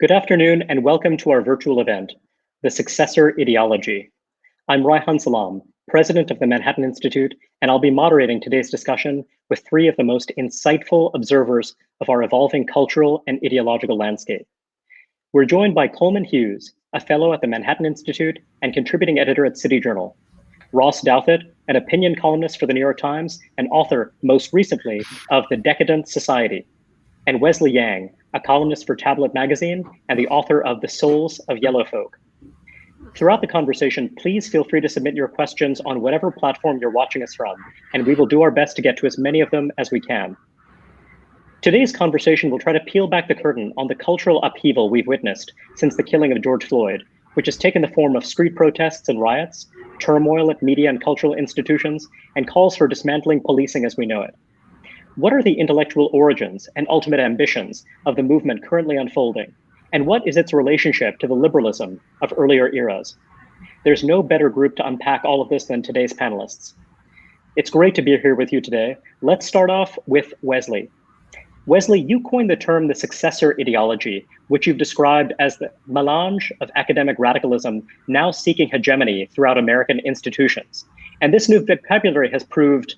Good afternoon and welcome to our virtual event, the Successor Ideology. I'm Reihan Salam, president of the Manhattan Institute, and I'll be moderating today's discussion with three of the most insightful observers of our evolving cultural and ideological landscape. We're joined by Coleman Hughes, a fellow at the Manhattan Institute and contributing editor at City Journal, Ross Douthat, an opinion columnist for the New York Times and author, most recently, of The Decadent Society, and Wesley Yang, a columnist for Tablet Magazine and the author of The Souls of Yellow Folk. Throughout the conversation, please feel free to submit your questions on whatever platform you're watching us from, and we will do our best to get to as many of them as we can. Today's conversation will try to peel back the curtain on the cultural upheaval we've witnessed since the killing of George Floyd, which has taken the form of street protests and riots, turmoil at media and cultural institutions, and calls for dismantling policing as we know it. What are the intellectual origins and ultimate ambitions of the movement currently unfolding? And what is its relationship to the liberalism of earlier eras? There's no better group to unpack all of this than today's panelists. It's great to be here with you today. Let's start off with Wesley. Wesley, you coined the term the successor ideology, which you've described as the melange of academic radicalism now seeking hegemony throughout American institutions. And this new vocabulary has proved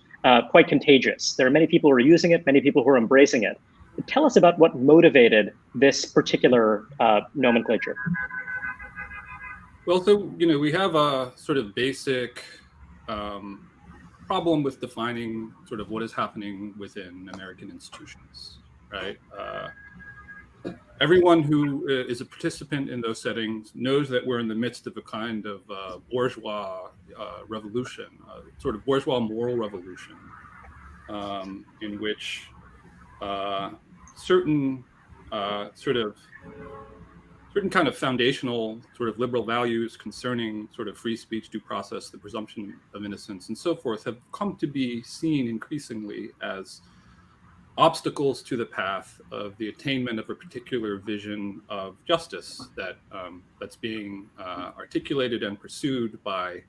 quite contagious. There are many people who are using it, many people who are embracing it. Tell us about what motivated this particular nomenclature. Well, so, we have a sort of basic problem with defining sort of what is happening within American institutions, right? Everyone who is a participant in those settings knows that we're in the midst of a kind of bourgeois revolution, sort of bourgeois moral revolution, in which certain kind of foundational sort of liberal values concerning sort of free speech, due process, the presumption of innocence, and so forth have come to be seen increasingly as obstacles to the path of the attainment of a particular vision of justice that's being articulated and pursued by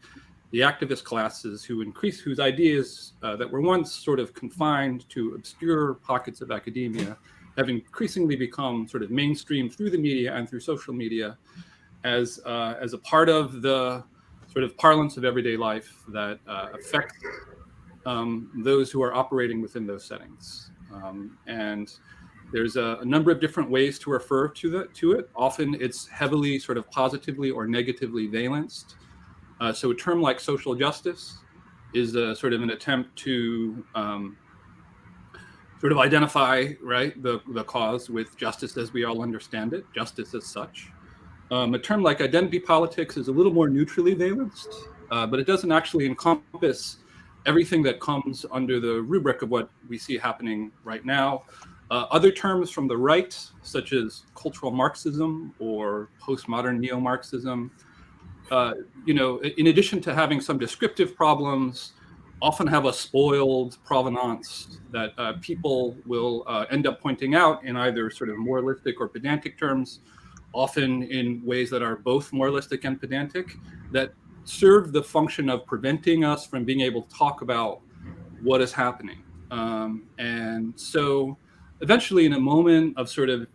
the activist classes whose ideas that were once sort of confined to obscure pockets of academia have increasingly become sort of mainstream through the media and through social media as a part of the sort of parlance of everyday life that affects those who are operating within those settings. And there's a number of different ways to refer to it. Often it's heavily sort of positively or negatively valenced. So a term like social justice is a sort of an attempt to sort of identify, right, the cause with justice as we all understand it, justice as such. A term like identity politics is a little more neutrally valenced, but it doesn't actually encompass everything that comes under the rubric of what we see happening right now. Other terms from the right, such as cultural Marxism or postmodern neo-Marxism, in addition to having some descriptive problems, often have a spoiled provenance that people will end up pointing out in either sort of moralistic or pedantic terms, often in ways that are both moralistic and pedantic, that serve the function of preventing us from being able to talk about what is happening. And so eventually in a moment of sort of,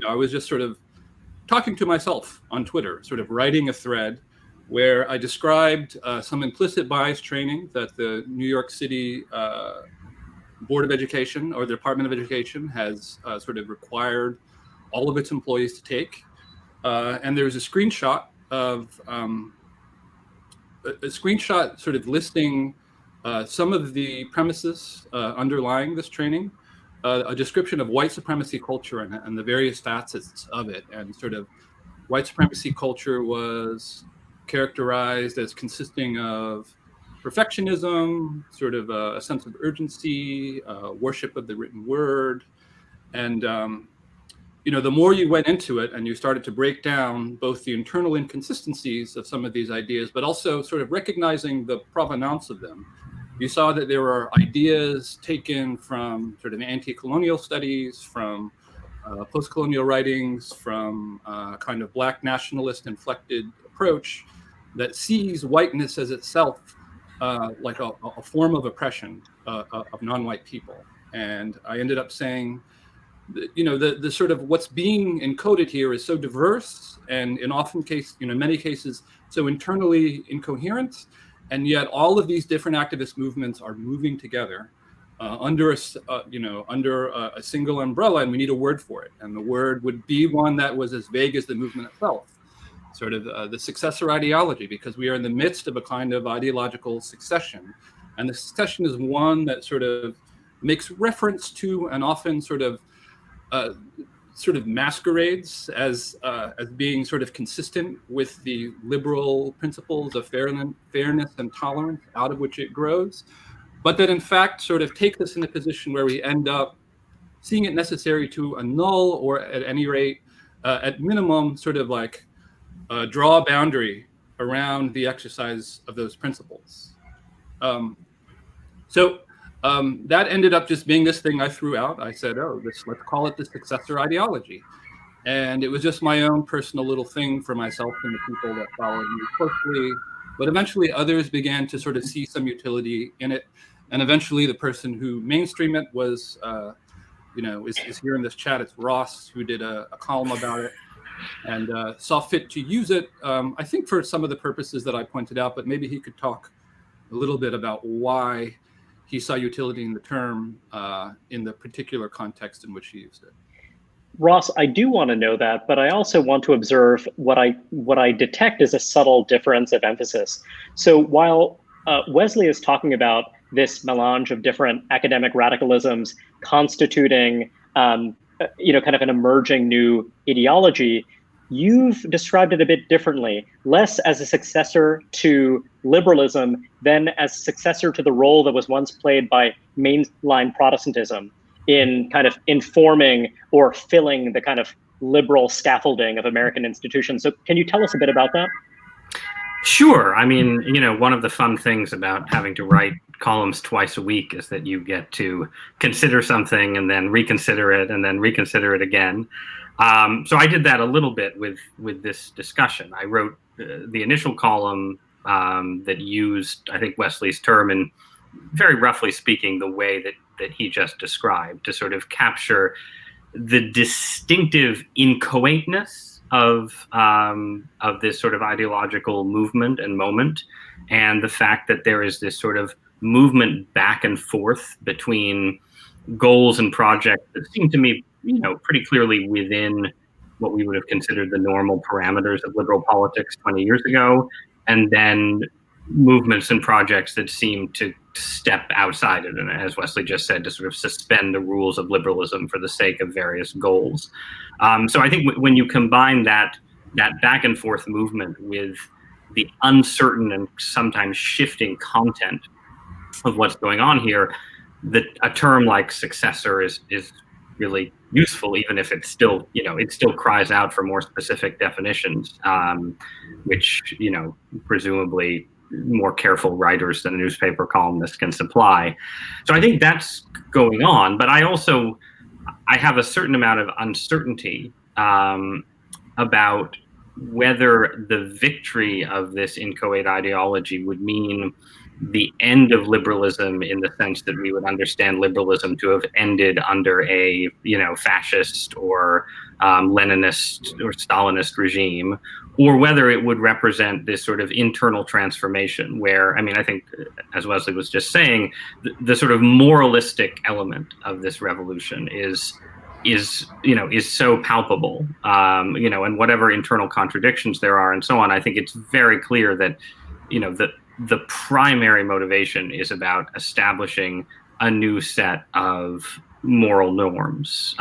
I was just sort of talking to myself on Twitter, sort of writing a thread where I described some implicit bias training that the New York City Board of Education or the Department of Education has sort of required all of its employees to take. And there's a screenshot of a screenshot sort of listing some of the premises underlying this training, a description of white supremacy culture and the various facets of it. And sort of white supremacy culture was characterized as consisting of perfectionism, sort of a sense of urgency, worship of the written word. And the more you went into it and you started to break down both the internal inconsistencies of some of these ideas, but also sort of recognizing the provenance of them, you saw that there were ideas taken from sort of anti-colonial studies, from post-colonial writings, from kind of Black nationalist inflected approach that sees whiteness as itself like a form of oppression of non-white people. And I ended up saying, the sort of what's being encoded here is so diverse, and in many cases, so internally incoherent, and yet all of these different activist movements are moving together under a single umbrella, and we need a word for it. And the word would be one that was as vague as the movement itself, sort of the successor ideology, because we are in the midst of a kind of ideological succession. And the succession is one that sort of makes reference to and often sort of masquerades as being sort of consistent with the liberal principles of fairness and tolerance out of which it grows, but that in fact sort of take us in a position where we end up seeing it necessary to annul, or at any rate, at minimum, sort of like draw a boundary around the exercise of those principles. That ended up just being this thing I threw out. I said, let's call it the successor ideology. And it was just my own personal little thing for myself and the people that followed me closely. But eventually others began to sort of see some utility in it. And eventually the person who mainstreamed it was, is here in this chat. It's Ross, who did a column about it and saw fit to use it, I think for some of the purposes that I pointed out, but maybe he could talk a little bit about why he saw utility in the term in the particular context in which he used it. Ross, I do want to know that, but I also want to observe what I detect as a subtle difference of emphasis. So while Wesley is talking about this melange of different academic radicalisms constituting, kind of an emerging new ideology, you've described it a bit differently, less as a successor to liberalism than as a successor to the role that was once played by mainline Protestantism in kind of informing or filling the kind of liberal scaffolding of American institutions. So can you tell us a bit about that? Sure. I mean, one of the fun things about having to write columns twice a week is that you get to consider something and then reconsider it and then reconsider it again. So I did that a little bit with this discussion. I wrote the initial column that used, I think, Wesley's term in very roughly speaking the way that he just described, to sort of capture the distinctive inchoateness of this sort of ideological movement and moment, and the fact that there is this sort of movement back and forth between goals and projects that seem to me, pretty clearly within what we would have considered the normal parameters of liberal politics 20 years ago, and then movements and projects that seem to step outside it, and as Wesley just said, to sort of suspend the rules of liberalism for the sake of various goals. So I think when you combine that back and forth movement with the uncertain and sometimes shifting content of what's going on here, that a term like successor is really useful, even if it's still, it still cries out for more specific definitions, which, presumably more careful writers than a newspaper columnist can supply. So I think that's going on, but I have a certain amount of uncertainty about whether the victory of this inchoate ideology would mean the end of liberalism, in the sense that we would understand liberalism to have ended under a, fascist or Leninist or Stalinist regime, or whether it would represent this sort of internal transformation where, I think, as Wesley was just saying, the sort of moralistic element of this revolution is so palpable, and whatever internal contradictions there are and so on, I think it's very clear that, the primary motivation is about establishing a new set of moral norms,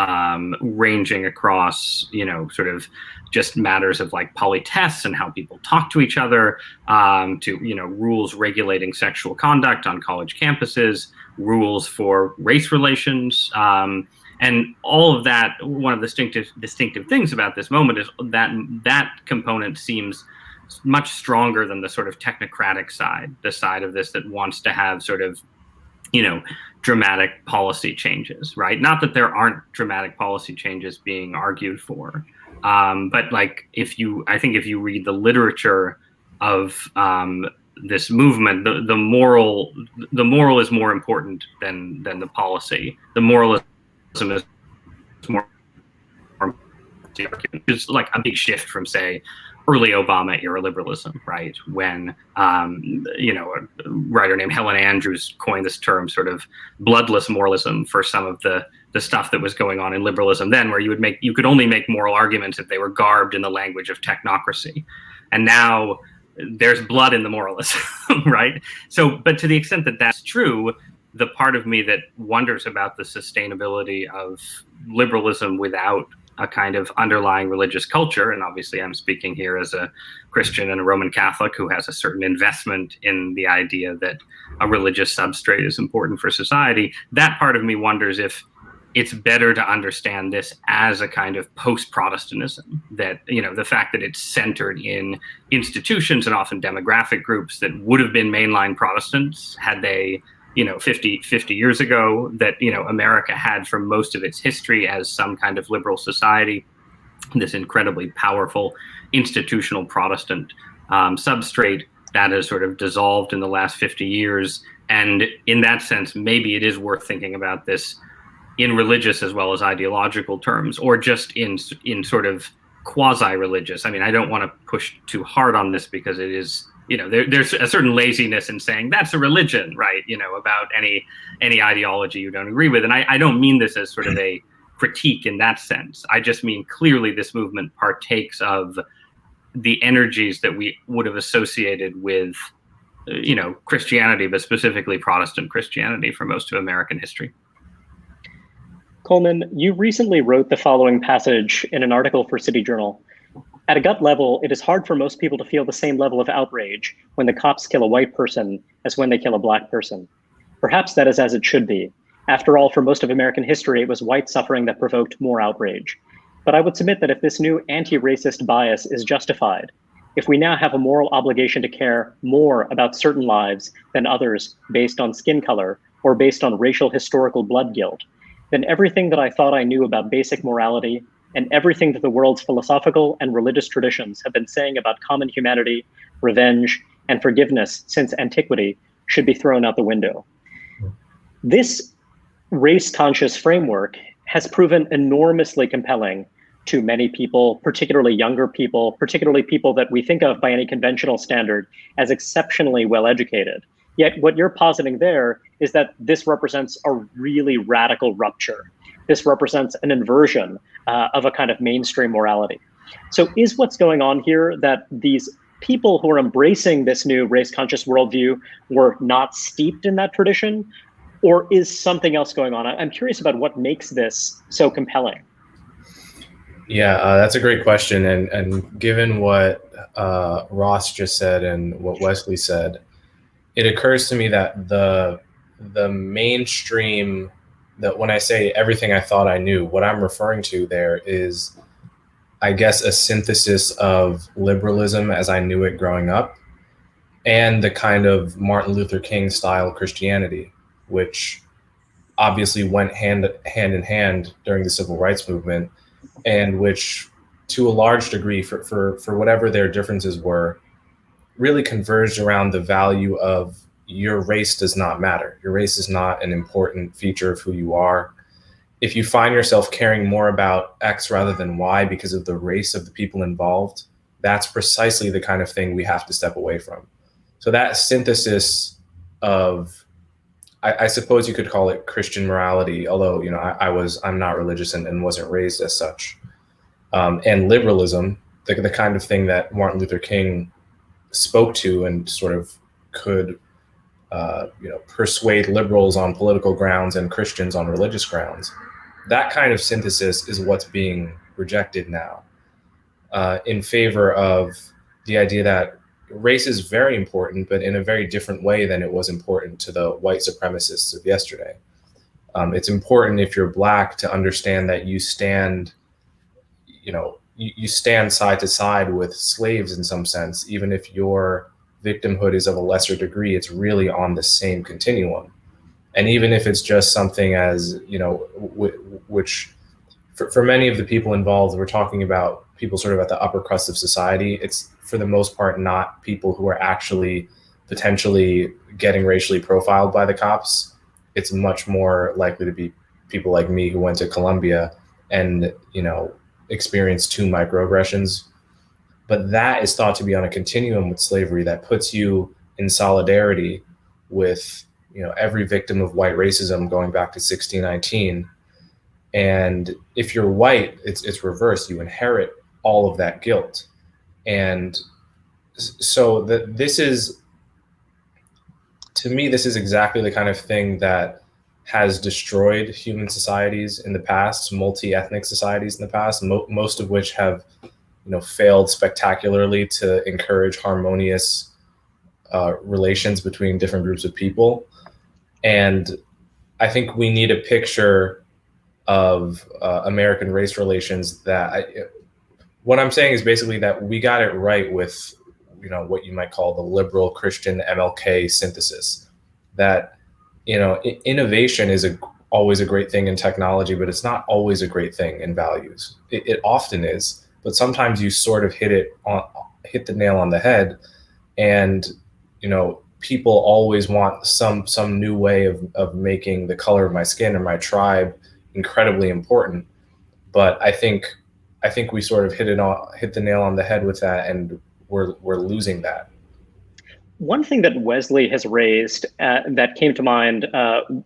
ranging across, sort of just matters of like politesse and how people talk to each other, to, rules regulating sexual conduct on college campuses, rules for race relations, and all of that. One of the distinctive things about this moment is that component seems much stronger than the sort of technocratic side, the side of this that wants to have sort of, dramatic policy changes, right? Not that there aren't dramatic policy changes being argued for, but like if you read the literature of this movement, the moral is more important than the policy. The moralism is more, it's like a big shift from, say, early Obama era liberalism, right? When, you know, a writer named Helen Andrews coined this term, sort of bloodless moralism, for some of the stuff that was going on in liberalism then, where you could only make moral arguments if they were garbed in the language of technocracy. And now there's blood in the moralism, right? So, but to the extent that that's true, the part of me that wonders about the sustainability of liberalism without a kind of underlying religious culture, and obviously I'm speaking here as a Christian and a Roman Catholic who has a certain investment in the idea that a religious substrate is important for society, that part of me wonders if it's better to understand this as a kind of post-Protestantism, that, you know, the fact that it's centered in institutions and often demographic groups that would have been mainline Protestants had they, you know, 50 years ago, that, you know, America had for most of its history as some kind of liberal society, this incredibly powerful institutional Protestant substrate that has sort of dissolved in the last 50 years. And in that sense, maybe it is worth thinking about this in religious as well as ideological terms, or just in sort of quasi-religious. I mean, I don't want to push too hard on this because it is, you know, there's a certain laziness in saying that's a religion, right? You know, about any ideology you don't agree with. And I don't mean this as sort of a critique in that sense. I just mean clearly this movement partakes of the energies that we would have associated with, you know, Christianity, but specifically Protestant Christianity for most of American history. Coleman, you recently wrote the following passage in an article for City Journal. At a gut level, it is hard for most people to feel the same level of outrage when the cops kill a white person as when they kill a black person. Perhaps that is as it should be. After all, for most of American history, it was white suffering that provoked more outrage. But I would submit that if this new anti-racist bias is justified, if we now have a moral obligation to care more about certain lives than others based on skin color or based on racial historical blood guilt, then everything that I thought I knew about basic morality and everything that the world's philosophical and religious traditions have been saying about common humanity, revenge, and forgiveness since antiquity should be thrown out the window. This race-conscious framework has proven enormously compelling to many people, particularly younger people, particularly people that we think of by any conventional standard as exceptionally well-educated. Yet what you're positing there is that this represents a really radical rupture. This represents an inversion of a kind of mainstream morality. So is what's going on here that these people who are embracing this new race-conscious worldview were not steeped in that tradition, or is something else going on? I'm curious about what makes this so compelling. Yeah, that's a great question. And given what Ross just said and what Wesley said, it occurs to me that the mainstream, that when I say everything I thought I knew, what I'm referring to there is, I guess, a synthesis of liberalism as I knew it growing up and the kind of Martin Luther King style Christianity, which obviously went hand in hand during the civil rights movement, and which to a large degree, for whatever their differences were, really converged around the value of your race does not matter. Your race is not an important feature of who you are. If you find yourself caring more about X rather than Y because of the race of the people involved, that's precisely the kind of thing we have to step away from. So that synthesis of, I suppose you could call it Christian morality, although, you know, I'm not religious and wasn't raised as such. And liberalism, the kind of thing that Martin Luther King spoke to and sort of could, persuade liberals on political grounds and Christians on religious grounds. That kind of synthesis is what's being rejected now, in favor of the idea that race is very important, but in a very different way than it was important to the white supremacists of yesterday. It's important if you're Black to understand that you stand, you stand side to side with slaves in some sense, even if your victimhood is of a lesser degree, it's really on the same continuum. And even if it's just something as, which for many of the people involved, we're talking about people sort of at the upper crust of society. It's for the most part not people who are actually potentially getting racially profiled by the cops. It's much more likely to be people like me who went to Columbia and, experience 2 microaggressions. But that is thought to be on a continuum with slavery that puts you in solidarity with, every victim of white racism going back to 1619. And if you're white, it's reversed. You inherit all of that guilt. And so this is, to me, this is exactly the kind of thing that has destroyed human societies in the past, multi-ethnic societies in the past, most of which have, failed spectacularly to encourage harmonious relations between different groups of people. And I think we need a picture of American race relations what I'm saying is basically that we got it right with, what you might call the liberal Christian MLK synthesis. That, innovation is always a great thing in technology, but it's not always a great thing in values. It often is, but sometimes you sort of hit the nail on the head, and, people always want some new way of making the color of my skin or my tribe incredibly important. But I think we sort of hit the nail on the head with that, and we're losing that. One thing that Wesley has raised that came to mind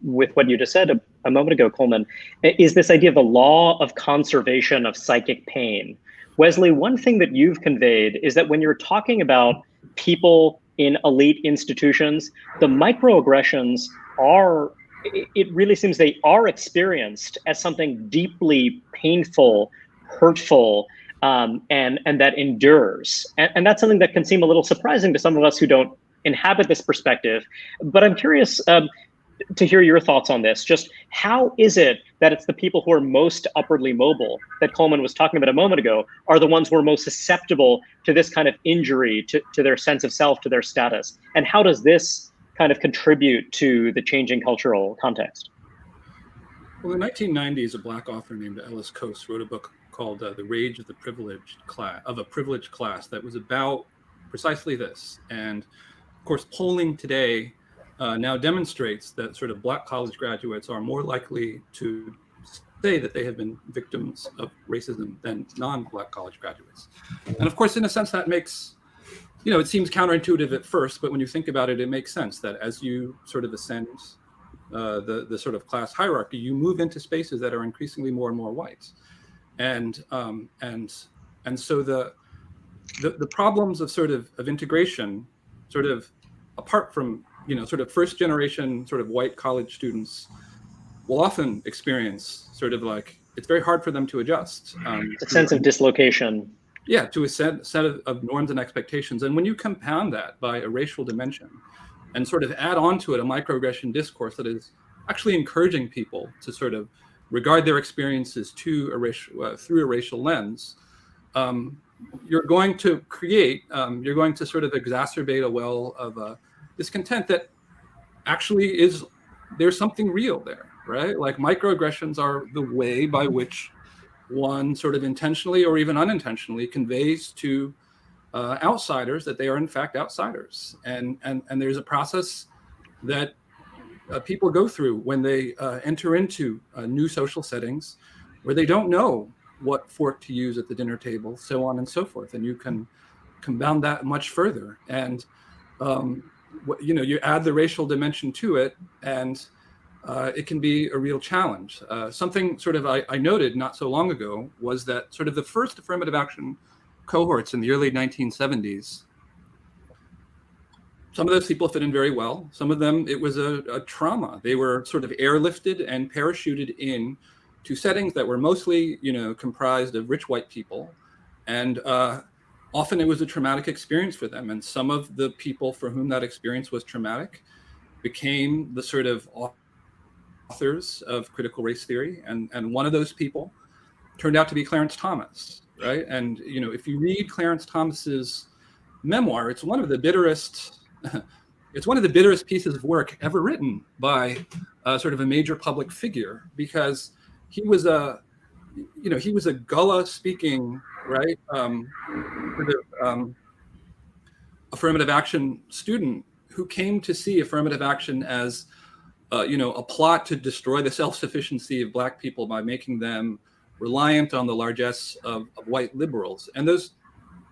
with what you just said a moment ago, Coleman, is this idea of the law of conservation of psychic pain. Wesley, one thing that you've conveyed is that when you're talking about people in elite institutions, the microaggressions it really seems they are experienced as something deeply painful, hurtful, and that endures. And that's something that can seem a little surprising to some of us who don't inhabit this perspective. But I'm curious to hear your thoughts on this. Just how is it that it's the people who are most upwardly mobile that Coleman was talking about a moment ago are the ones who are most susceptible to this kind of injury to their sense of self, to their status? And how does this kind of contribute to the changing cultural context? Well, in the 1990s, a Black author named Ellis Coase wrote a book called The Rage of the Privileged Class, of a Privileged Class, that was about precisely this. And of course, polling today now demonstrates that sort of Black college graduates are more likely to say that they have been victims of racism than non-Black college graduates. And of course, in a sense, that makes, it seems counterintuitive at first, but when you think about it, it makes sense that as you sort of ascend the sort of class hierarchy, you move into spaces that are increasingly more and more white. And so the problems of sort of integration, sort of apart from, sort of first generation sort of white college students will often experience sort of like, it's very hard for them to adjust. A sense of dislocation. Yeah, to a set of norms and expectations. And when you compound that by a racial dimension and sort of add on to it a microaggression discourse that is actually encouraging people to sort of regard their experiences through a racial lens, you're going to sort of exacerbate a well of discontent that actually there's something real there, right? Like microaggressions are the way by which one sort of intentionally or even unintentionally conveys to outsiders that they are in fact outsiders. And there's a process that people go through when they enter into new social settings where they don't know what fork to use at the dinner table, so on and so forth. And you can compound that much further. And you add the racial dimension to it, and it can be a real challenge. Something sort of I noted not so long ago was that sort of the first affirmative action cohorts in the early 1970s, some of those people fit in very well. Some of them, it was a trauma. They were sort of airlifted and parachuted in to settings that were mostly, comprised of rich white people. And often it was a traumatic experience for them. And some of the people for whom that experience was traumatic became the sort of authors of critical race theory. And one of those people turned out to be Clarence Thomas, right? And, if you read Clarence Thomas's memoir, it's one of the bitterest pieces of work ever written by sort of a major public figure, because he was a Gullah speaking, right, affirmative action student who came to see affirmative action as, a plot to destroy the self-sufficiency of Black people by making them reliant on the largesse of white liberals. And those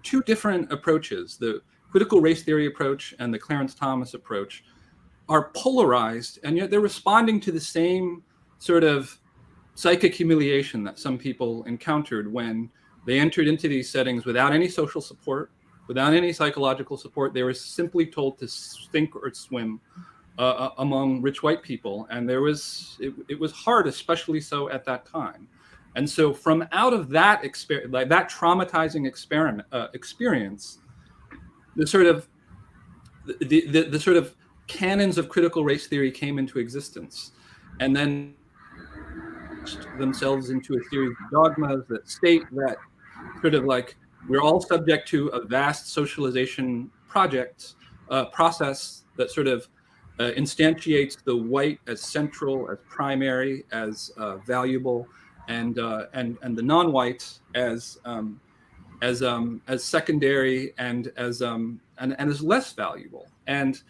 two different approaches, the critical race theory approach and the Clarence Thomas approach, are polarized, and yet they're responding to the same sort of psychic humiliation that some people encountered when they entered into these settings without any social support, without any psychological support. They were simply told to sink or swim among rich white people, and it was hard, especially so at that time. And so, from out of that experience, like that traumatizing experience, the sort of canons of critical race theory came into existence, and then themselves into a series of dogmas that state that sort of like we're all subject to a vast socialization process that sort of instantiates the white as central, as primary, as valuable, and the non-white as secondary and as less valuable. And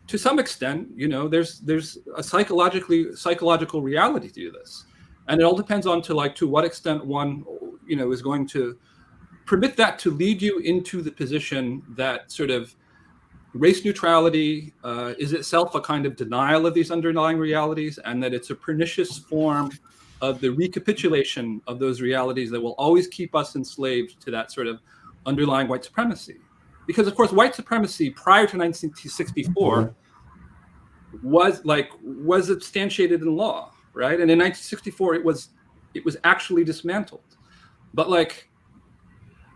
to some extent, there's a psychological reality to this, and it all depends on to what extent one is going to permit that to lead you into the position that sort of race neutrality is itself a kind of denial of these underlying realities, and that it's a pernicious form of the recapitulation of those realities that will always keep us enslaved to that sort of underlying white supremacy. Because, of course, white supremacy prior to 1964 was substantiated in law, right? And in 1964, it was actually dismantled. But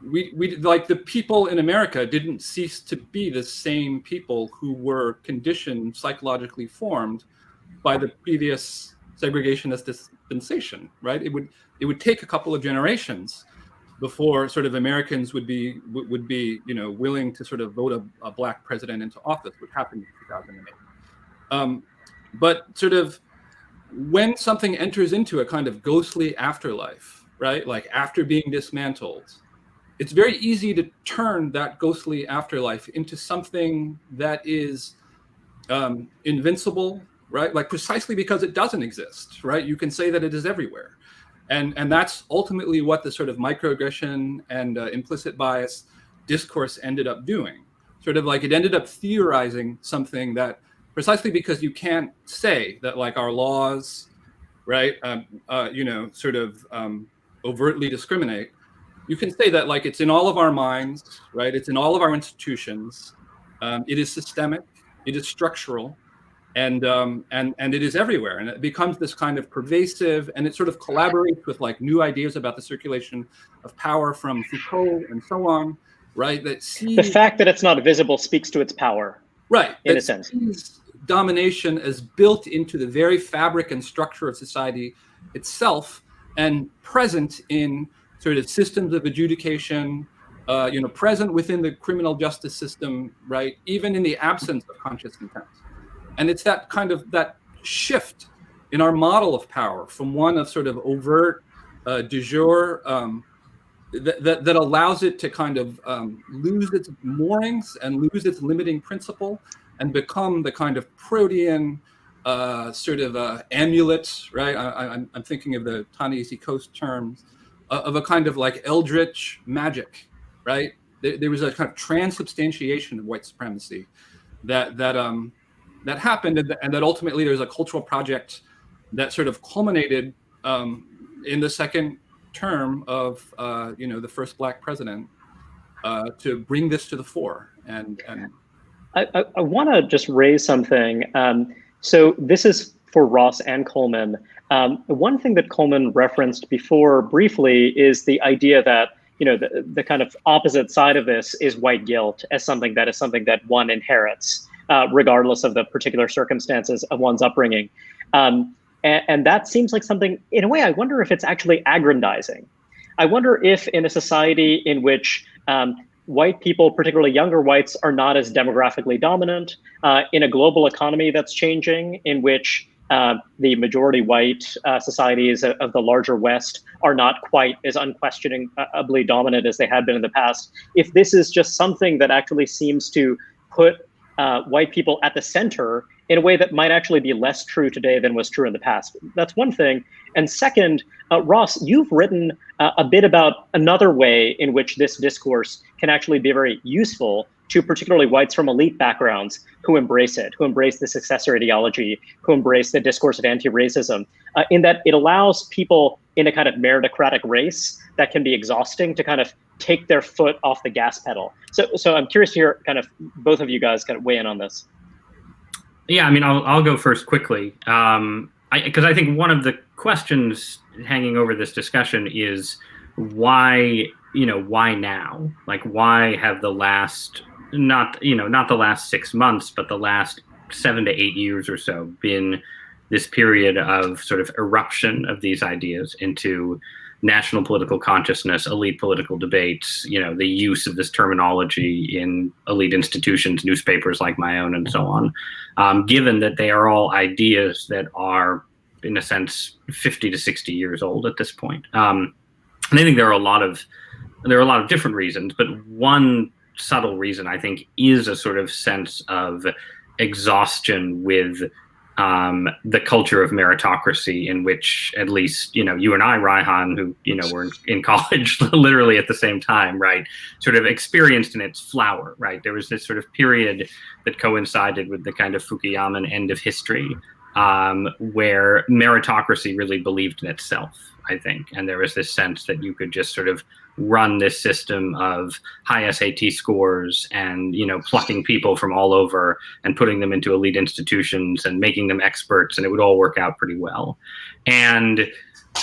we the people in America didn't cease to be the same people who were conditioned, psychologically formed by the previous segregationist dispensation, right? It would take a couple of generations before sort of Americans would be willing to sort of vote a black president into office, which happened in 2008. But sort of when something enters into a kind of ghostly afterlife, right? Like after being dismantled, it's very easy to turn that ghostly afterlife into something that is invincible, right? Like precisely because it doesn't exist, right? You can say that it is everywhere. And that's ultimately what the sort of microaggression and implicit bias discourse ended up doing. Sort of like it ended up theorizing something that precisely because you can't say that like our laws, right, overtly discriminate, you can say that like it's in all of our minds, right? It's in all of our institutions. It is systemic, it is structural, and it is everywhere. And it becomes this kind of pervasive, and it sort of collaborates with like new ideas about the circulation of power from Foucault and so on, right? That sees the fact that it's not visible speaks to its power, right? In a sense, sees domination as built into the very fabric and structure of society itself, and present in sort of systems of adjudication, present within the criminal justice system, right? Even in the absence of conscious intent. And it's that kind of that shift in our model of power from one of sort of overt de jure that allows it to kind of lose its moorings and lose its limiting principle and become the kind of protean sort of amulet, right? I'm thinking of the Ta-Nehisi Coates terms of a kind of like eldritch magic, right? There was a kind of transubstantiation of white supremacy that happened, and that ultimately there's a cultural project that sort of culminated in the second term of the first black president to bring this to the fore. And I want to just raise something. So this is for Ross and Coleman. One thing that Coleman referenced before briefly is the idea that the kind of opposite side of this is white guilt as something that one inherits, regardless of the particular circumstances of one's upbringing. And that seems like something, in a way, I wonder if it's actually aggrandizing. I wonder if in a society in which white people, particularly younger whites, are not as demographically dominant, in a global economy that's changing, in which the majority white societies of the larger West are not quite as unquestionably dominant as they had been in the past, if this is just something that actually seems to put white people at the center in a way that might actually be less true today than was true in the past. That's one thing. And second, Ross, you've written a bit about another way in which this discourse can actually be very useful to particularly whites from elite backgrounds who embrace it, who embrace the successor ideology, who embrace the discourse of anti-racism, in that it allows people in a kind of meritocratic race that can be exhausting to kind of take their foot off the gas pedal. So I'm curious to hear kind of both of you guys kind of weigh in on this. Yeah, I mean, I'll go first quickly, because I think one of the questions hanging over this discussion is why now? Like, why have the last, not the last 6 months, but the last 7 to 8 years or so been this period of sort of eruption of these ideas into national political consciousness, elite political debates, the use of this terminology in elite institutions, newspapers like my own, and so on, given that they are all ideas that are, in a sense, 50 to 60 years old at this point. And I think there are a lot of different reasons, but one subtle reason, I think, is a sort of sense of exhaustion with the culture of meritocracy, in which at least, you and I, Reihan, who, were in college literally at the same time, right, sort of experienced in its flower, right? There was this sort of period that coincided with the kind of Fukuyaman end of history, where meritocracy really believed in itself, I think. And there was this sense that you could just sort of run this system of high SAT scores and, plucking people from all over and putting them into elite institutions and making them experts, and it would all work out pretty well. And,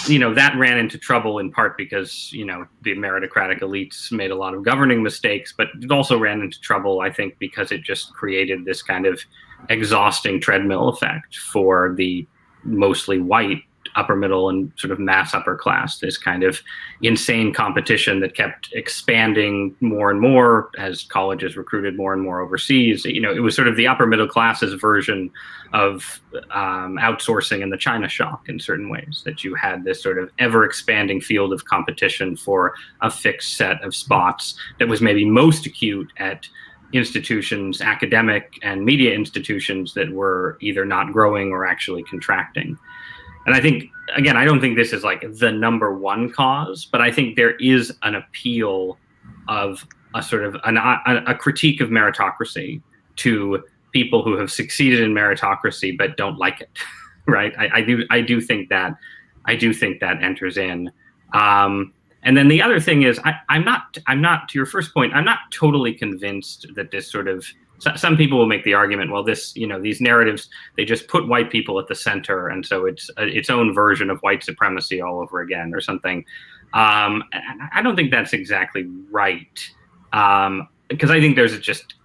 that ran into trouble in part because, the meritocratic elites made a lot of governing mistakes, but it also ran into trouble, I think, because it just created this kind of exhausting treadmill effect for the mostly white upper middle and sort of mass upper class, this kind of insane competition that kept expanding more and more as colleges recruited more and more overseas. It was sort of the upper middle class's version of outsourcing in the China shock in certain ways, that you had this sort of ever expanding field of competition for a fixed set of spots that was maybe most acute at institutions, academic and media institutions, that were either not growing or actually contracting. And I think, again, I don't think this is like the number one cause, but I think there is an appeal of a sort of a critique of meritocracy to people who have succeeded in meritocracy but don't like it, right? I do think that enters in. And then the other thing is, I'm not, to your first point, I'm not totally convinced that this sort of, some people will make the argument, well, this, these narratives, they just put white people at the center, and so it's its own version of white supremacy all over again or something. I don't think that's exactly right, because I think there's just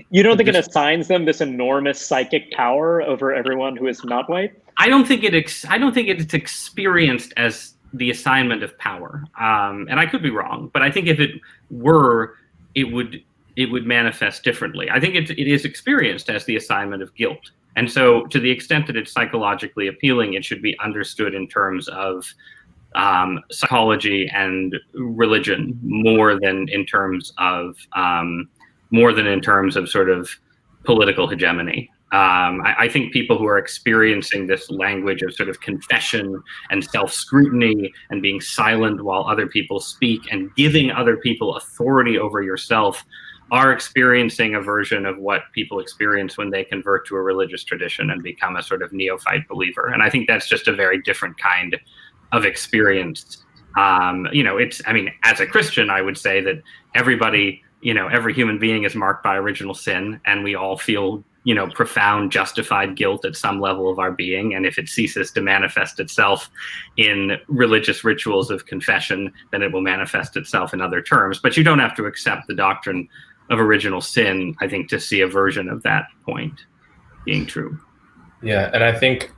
you don't think it assigns them this enormous psychic power over everyone who is not white? I don't think it's experienced as the assignment of power, and I could be wrong, but I think if it were, it would manifest differently. I think it is experienced as the assignment of guilt. And so to the extent that it's psychologically appealing, it should be understood in terms of psychology and religion more than in terms of sort of political hegemony. I think people who are experiencing this language of sort of confession and self-scrutiny and being silent while other people speak and giving other people authority over yourself are experiencing a version of what people experience when they convert to a religious tradition and become a sort of neophyte believer. And I think that's just a very different kind of experience. As a Christian, I would say that everybody, every human being is marked by original sin, and we all feel, profound justified guilt at some level of our being. And if it ceases to manifest itself in religious rituals of confession, then it will manifest itself in other terms. But you don't have to accept the doctrine of original sin, I think, to see a version of that point being true. Yeah, and I think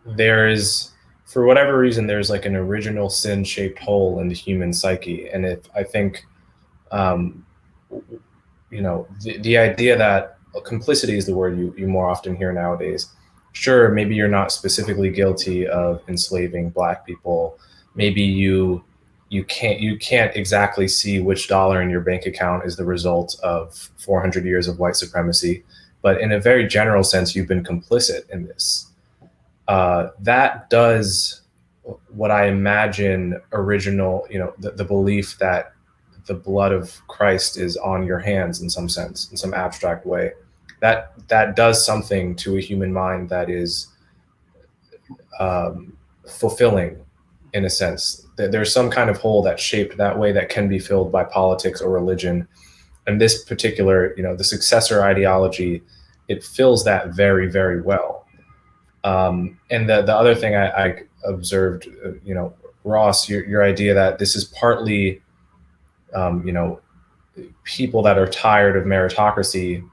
there is, for whatever reason, there's like an original sin shaped hole in the human psyche. And the idea that complicity is the word you more often hear nowadays. Sure, maybe you're not specifically guilty of enslaving Black people. Maybe you can't exactly see which dollar in your bank account is the result of 400 years of white supremacy. but in a very general sense, you've been complicit in this. That does what I imagine original, the belief that the blood of Christ is on your hands in some sense, in some abstract way. That does something to a human mind that is fulfilling, in a sense. There's some kind of hole that's shaped that way that can be filled by politics or religion. And this particular, the successor ideology, it fills that very, very well. And the other thing I observed, Ross, your idea that this is partly, people that are tired of meritocracy,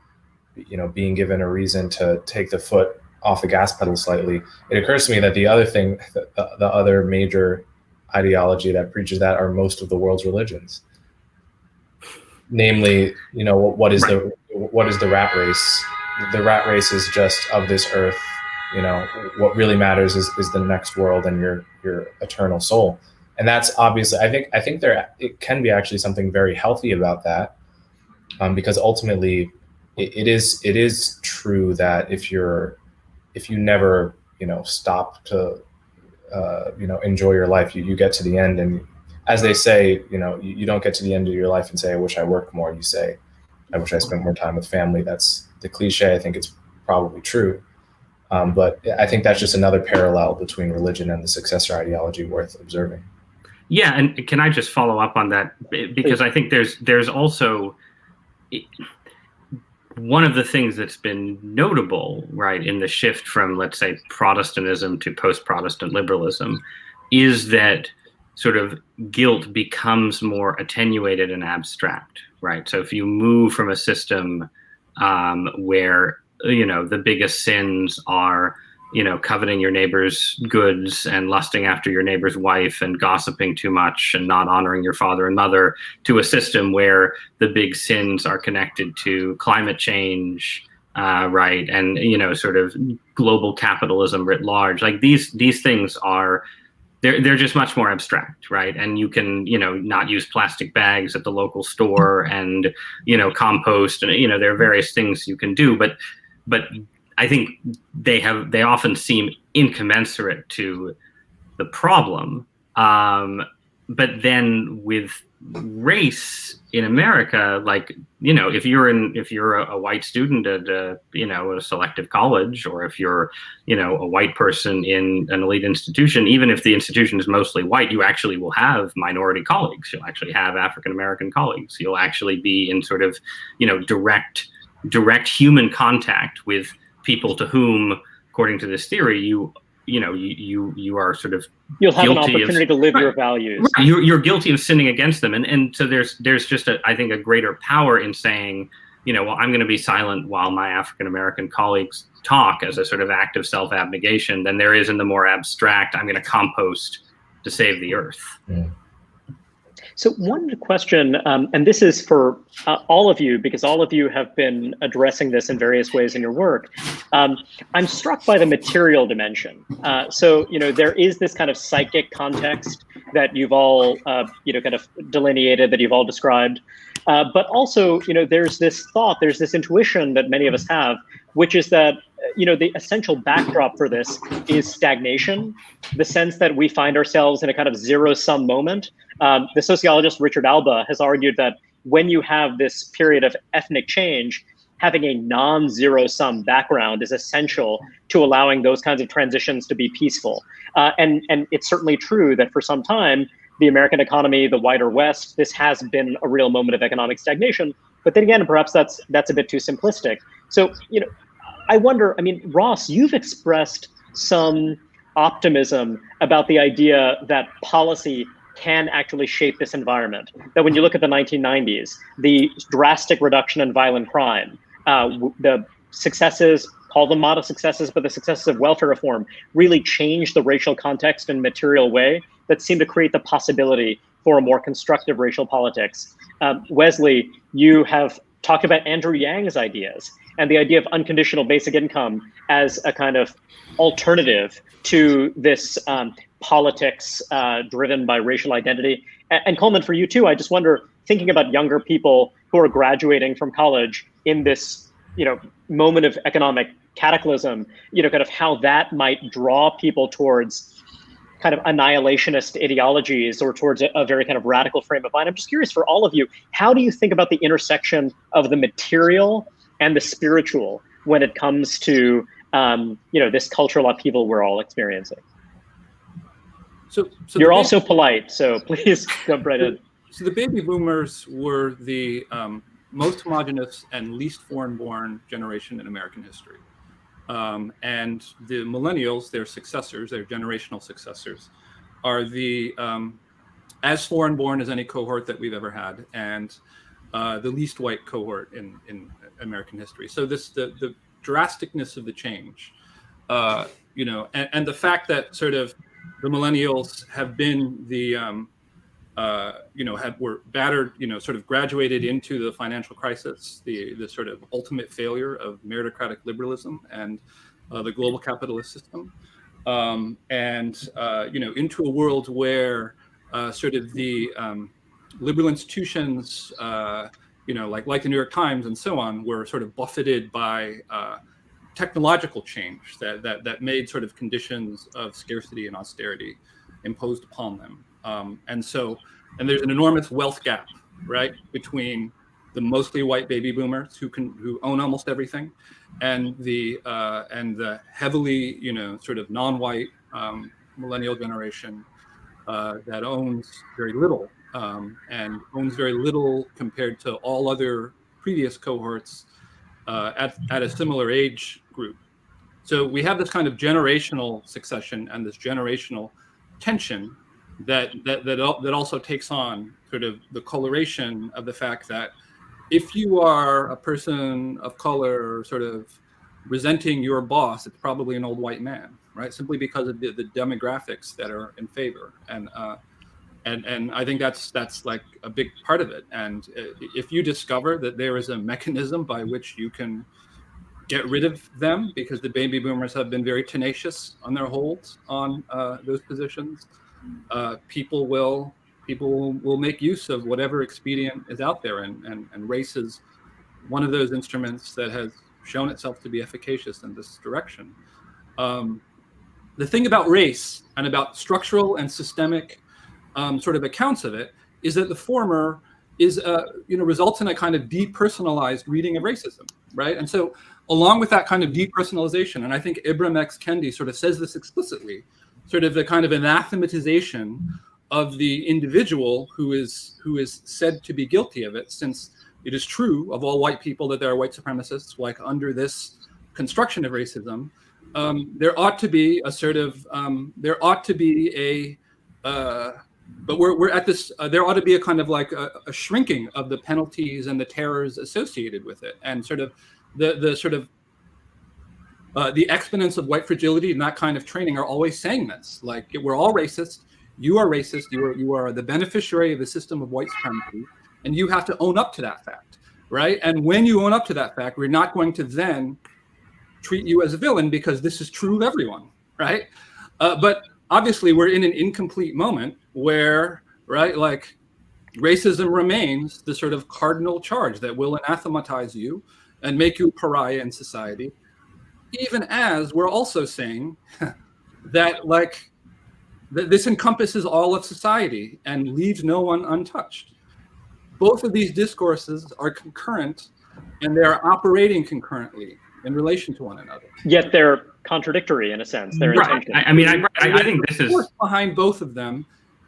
being given a reason to take the foot off the gas pedal slightly. It occurs to me that the other thing, the other major ideology that preaches that are most of the world's religions. Namely, what is the rat race? The rat race is just of this earth. What really matters is the next world and your eternal soul. And that's obviously, I think it can be actually something very healthy about that, because ultimately it is true that if you never stop to enjoy your life, you get to the end, and as they say, you don't get to the end of your life and say, I wish I worked more. You say, I wish I spent more time with family. That's the cliche. I think it's probably true. But I think that's just another parallel between religion and the successor ideology worth observing. Yeah, and can I just follow up on that? Because I think there's also one of the things that's been notable, right, in the shift from, let's say, Protestantism to post-Protestant liberalism, is that sort of guilt becomes more attenuated and abstract, right? So if you move from a system where the biggest sins are coveting your neighbor's goods and lusting after your neighbor's wife and gossiping too much and not honoring your father and mother, to a system where the big sins are connected to climate change, right, and sort of global capitalism writ large. Like these things are, they're just much more abstract, right? And you can not use plastic bags at the local store and compost, and there are various things you can do, but I think they often seem incommensurate to the problem. But then with race in America, like, if you're a white student at a selective college, or if you're a white person in an elite institution, even if the institution is mostly white, you actually will have minority colleagues. You'll actually have African American colleagues. You'll actually be in sort of direct human contact with people to whom, according to this theory, you are sort of, you'll have an opportunity to live your values. Right. You're guilty of sinning against them, and so there's just I think a greater power in saying, well, I'm going to be silent while my African American colleagues talk, as a sort of act of self-abnegation, than there is in the more abstract, I'm going to compost to save the earth. Mm. So one question, and this is for all of you, because all of you have been addressing this in various ways in your work. I'm struck by the material dimension. So there is this kind of psychic context that you've all kind of delineated, that you've all described. But also, there's this thought, there's this intuition that many of us have, which is that the essential backdrop for this is stagnation, the sense that we find ourselves in a kind of zero-sum moment. The sociologist Richard Alba has argued that when you have this period of ethnic change, having a non-zero-sum background is essential to allowing those kinds of transitions to be peaceful. And it's certainly true that for some time, the American economy, the wider West, this has been a real moment of economic stagnation. But then again, perhaps that's a bit too simplistic. So, I wonder, Ross, you've expressed some optimism about the idea that policy can actually shape this environment. That when you look at the 1990s, the drastic reduction in violent crime, the successes, call them modest successes, but the successes of welfare reform really changed the racial context in a material way that seemed to create the possibility for a more constructive racial politics. Wesley, you have talked about Andrew Yang's ideas and the idea of unconditional basic income as a kind of alternative to this politics driven by racial identity. And Coleman, for you too, I just wonder, thinking about younger people who are graduating from college in this moment of economic cataclysm, kind of how that might draw people towards kind of annihilationist ideologies or towards a very kind of radical frame of mind. I'm just curious for all of you, how do you think about the intersection of the material and the spiritual when it comes to this cultural upheaval we're all experiencing? So you're also polite, so please jump right in. So the baby boomers were the most homogenous and least foreign-born generation in American history. And the millennials, their successors, their generational successors, are the as foreign-born as any cohort that we've ever had, and the least white cohort in American history. So the drasticness of the change, and the fact that sort of the millennials have been the were battered, sort of graduated into the financial crisis, the sort of ultimate failure of meritocratic liberalism and the global capitalist system, into a world where sort of the liberal institutions, like the New York Times and so on, were sort of buffeted by technological change that made sort of conditions of scarcity and austerity imposed upon them. And there's an enormous wealth gap, right, between the mostly white baby boomers who own almost everything, and the heavily, sort of non-white millennial generation that owns very little, and owns very little compared to all other previous cohorts at a similar age group. So we have this kind of generational succession and this generational tension that also takes on sort of the coloration of the fact that if you are a person of color sort of resenting your boss, it's probably an old white man, right? Simply because of the demographics that are in favor. And I think that's like a big part of it. And if you discover that there is a mechanism by which you can get rid of them, because the baby boomers have been very tenacious on their holds on those positions, people will make use of whatever expedient is out there, and race is one of those instruments that has shown itself to be efficacious in this direction. The thing about race and about structural and systemic sort of accounts of it is that the former is results in a kind of depersonalized reading of racism, right? And so along with that kind of depersonalization, and I think Ibram X. Kendi sort of says this explicitly, sort of the kind of anathematization of the individual who is said to be guilty of it, since it is true of all white people that there are white supremacists, like under this construction of racism, there ought to be a sort of, but we're at this, there ought to be a kind of like a shrinking of the penalties and the terrors associated with it. And sort of the sort of, the exponents of white fragility and that kind of training are always saying this, like, we're all racist, you are racist, you are the beneficiary of the system of white supremacy, and you have to own up to that fact, right? And when you own up to that fact, we're not going to then treat you as a villain because this is true of everyone, right? But obviously we're in an incomplete moment where, right, like racism remains the sort of cardinal charge that will anathematize you and make you a pariah in society, even as we're also saying that like this encompasses all of society and leaves no one untouched. Both of these discourses are concurrent, and they're operating concurrently in relation to one another. Yet they're contradictory in a sense. They're right. I think this is behind both of them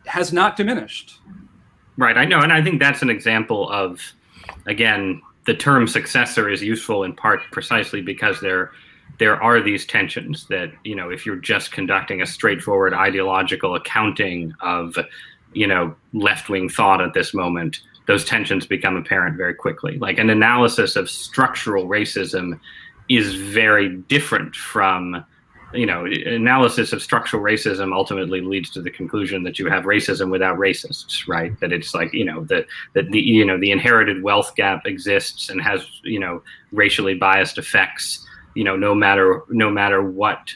has not diminished. Right. I know, and I think that's an example of, again, the term successor is useful in part precisely because there are these tensions that, you know, if you're just conducting a straightforward ideological accounting of, you know, left-wing thought at this moment, those tensions become apparent very quickly. Like an analysis of structural racism is very different from, you know, analysis of structural racism ultimately leads to the conclusion that you have racism without racists, right? That it's like, you know, that the, you know, the inherited wealth gap exists and has, you know, racially biased effects, you know, no matter what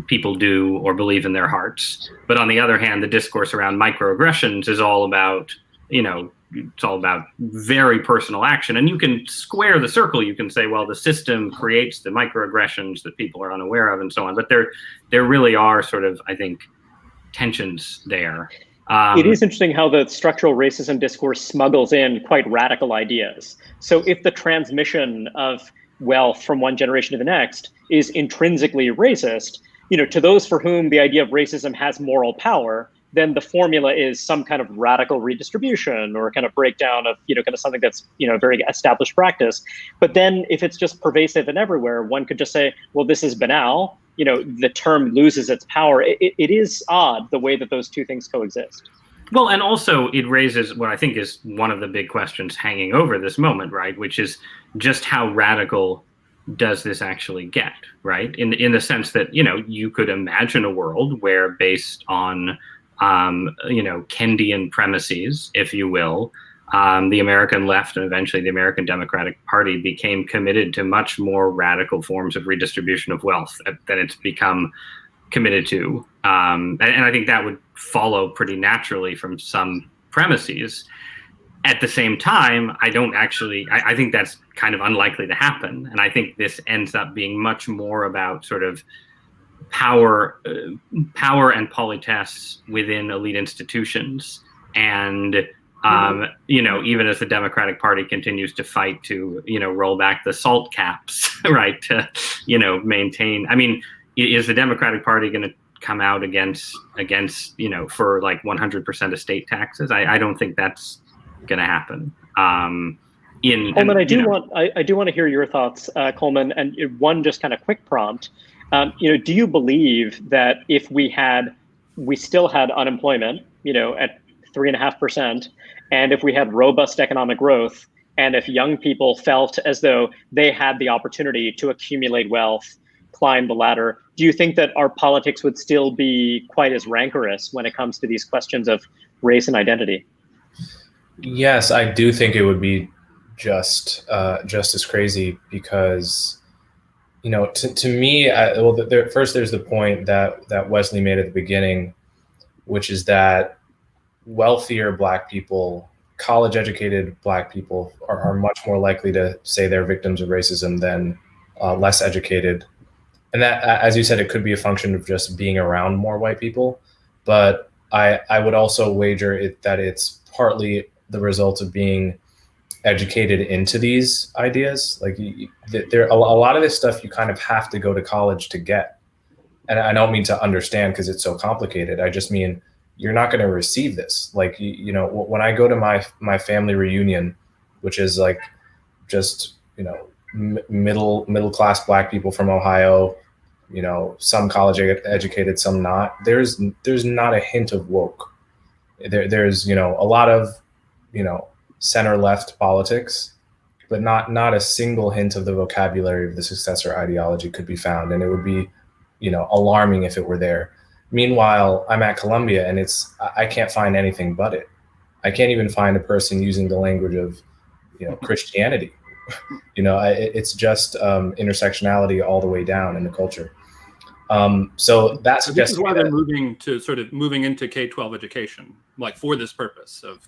people do or believe in their hearts. But on the other hand, the discourse around microaggressions is all about, you know, it's all about very personal action. And you can square the circle. You can say, well, the system creates the microaggressions that people are unaware of and so on. But there really are sort of, I think, tensions there. It is interesting how the structural racism discourse smuggles in quite radical ideas. So if the transmission of wealth from one generation to the next is intrinsically racist, to those for whom the idea of racism has moral power, then the formula is some kind of radical redistribution or kind of breakdown of, kind of something that's, very established practice. But then if it's just pervasive and everywhere, one could just say, well, this is banal. The term loses its power. It is odd the way that those two things coexist. Well, and also it raises what I think is one of the big questions hanging over this moment, right? Which is just how radical does this actually get, right? In the sense that, you could imagine a world where, based on Kendian premises, if you will, the American left and eventually the American Democratic Party became committed to much more radical forms of redistribution of wealth than it's become committed to. And I think that would follow pretty naturally from some premises. At the same time, I think that's kind of unlikely to happen. And I think this ends up being much more about sort of power and politesse within elite institutions. And, even as the Democratic Party continues to fight to, roll back the SALT caps, right, to, maintain. I mean, is the Democratic Party going to come out against, for like 100% of state taxes? I don't think that's going to happen. Coleman, I do want to hear your thoughts, Coleman, and one just kind of quick prompt. Do you believe that if we still had unemployment, at 3.5%, and if we had robust economic growth, and if young people felt as though they had the opportunity to accumulate wealth, climb the ladder, do you think that our politics would still be quite as rancorous when it comes to these questions of race and identity? Yes, I do think it would be just as crazy because, to me, first there's the point that Wesley made at the beginning, which is that wealthier Black people, college-educated Black people are much more likely to say they're victims of racism than less educated. And that, as you said, it could be a function of just being around more white people. But I would also wager that it's partly the result of being educated into these ideas. Like there, a lot of this stuff you kind of have to go to college to get. And I don't mean to understand because it's so complicated. I just mean you're not going to receive this. Like, when I go to my family reunion, which is like just, middle class Black people from Ohio, some college educated, some not. There's not a hint of woke. There's a lot of center left politics, but not a single hint of the vocabulary of the successor ideology could be found, and it would be alarming if it were there. Meanwhile, I'm at Columbia, and I can't find anything but it. I can't even find a person using the language of Christianity. It's just intersectionality all the way down in the culture. So that's this is why they're moving into K-12 education, like for this purpose of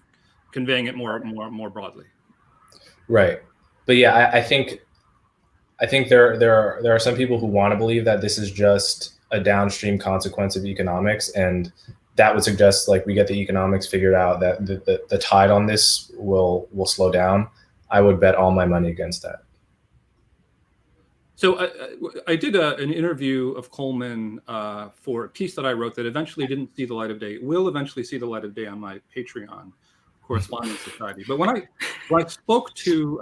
conveying it more broadly. Right. But yeah, I think there are some people who want to believe that this is just a downstream consequence of economics, and that would suggest like we get the economics figured out, that the tide on this will slow down. I would bet all my money against that. So I did an interview of Coleman for a piece that I wrote that eventually didn't see the light of day. It will eventually see the light of day on my Patreon, Correspondence Society. But when I spoke to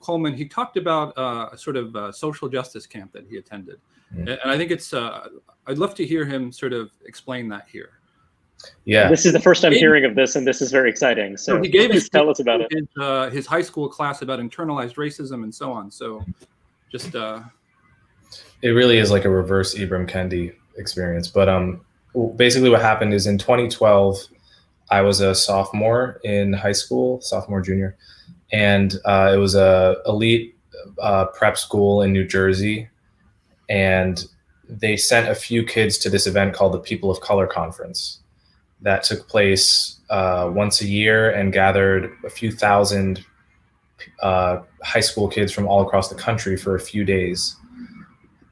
Coleman, he talked about a sort of social justice camp that he attended, and I think it's I'd love to hear him sort of explain that here. Yeah, this is the first I'm hearing of this, and this is very exciting. So he gave please tell us about it. His high school class about internalized racism and so on. So just it really is like a reverse Ibram Kendi experience. But basically what happened is in 2012, I was a sophomore in high school, sophomore, junior, and it was a elite prep school in New Jersey, and they sent a few kids to this event called the People of Color Conference. that took place once a year and gathered a few thousand high school kids from all across the country for a few days.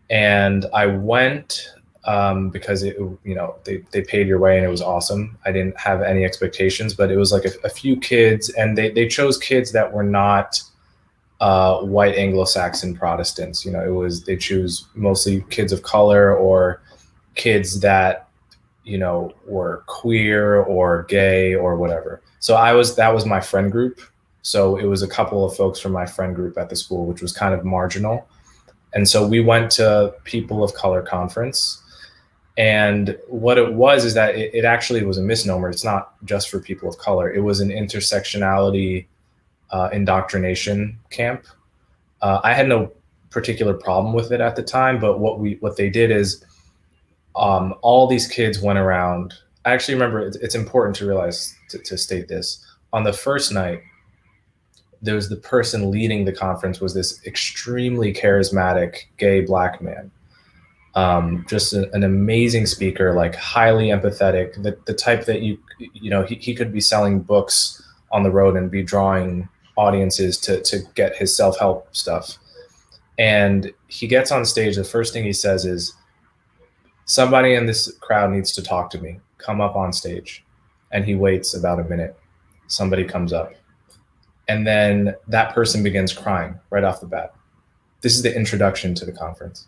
And I went because they paid your way and it was awesome. I didn't have any expectations, but it was like a few kids, and they chose kids that were not white Anglo-Saxon Protestants. They choose mostly kids of color or kids that were queer or gay or whatever. So that was my friend group. So it was a couple of folks from my friend group at the school, which was kind of marginal. And so we went to People of Color Conference. And what it was is that it actually was a misnomer. It's not just for people of color. It was an intersectionality indoctrination camp. I had no particular problem with it at the time, but what they did is all these kids went around. I actually remember, it's important to realize, to state this. On the first night, there was the person leading the conference was this extremely charismatic gay Black man. Just an amazing speaker, like highly empathetic, the type that he could be selling books on the road and be drawing audiences to get his self-help stuff. And he gets on stage, the first thing he says is, "Somebody in this crowd needs to talk to me. Come up on stage." And he waits about a minute. Somebody comes up. And then that person begins crying right off the bat. This is the introduction to the conference.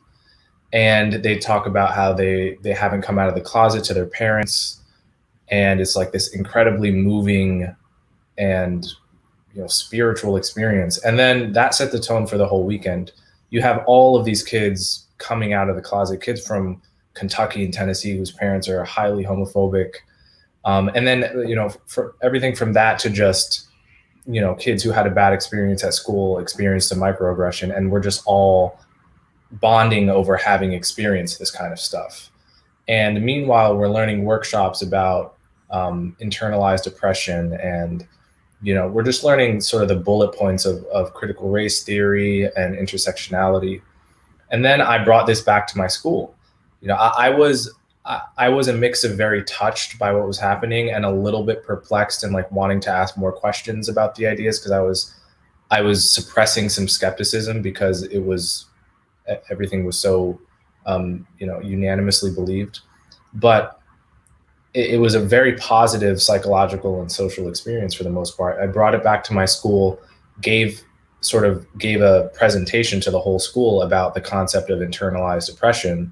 And they talk about how they haven't come out of the closet to their parents. And it's like this incredibly moving and spiritual experience. And then that set the tone for the whole weekend. You have all of these kids coming out of the closet, kids from Kentucky and Tennessee whose parents are highly homophobic. And then, for everything from that to just, kids who had a bad experience at school experienced a microaggression, and we're just all bonding over having experienced this kind of stuff. And meanwhile, we're learning workshops about internalized oppression, and we're just learning sort of the bullet points of critical race theory and intersectionality. And then I brought this back to my school. I was a mix of very touched by what was happening and a little bit perplexed and like wanting to ask more questions about the ideas, because I was suppressing some skepticism because everything was so unanimously believed. But it was a very positive psychological and social experience for the most part. I brought it back to my school, gave a presentation to the whole school about the concept of internalized oppression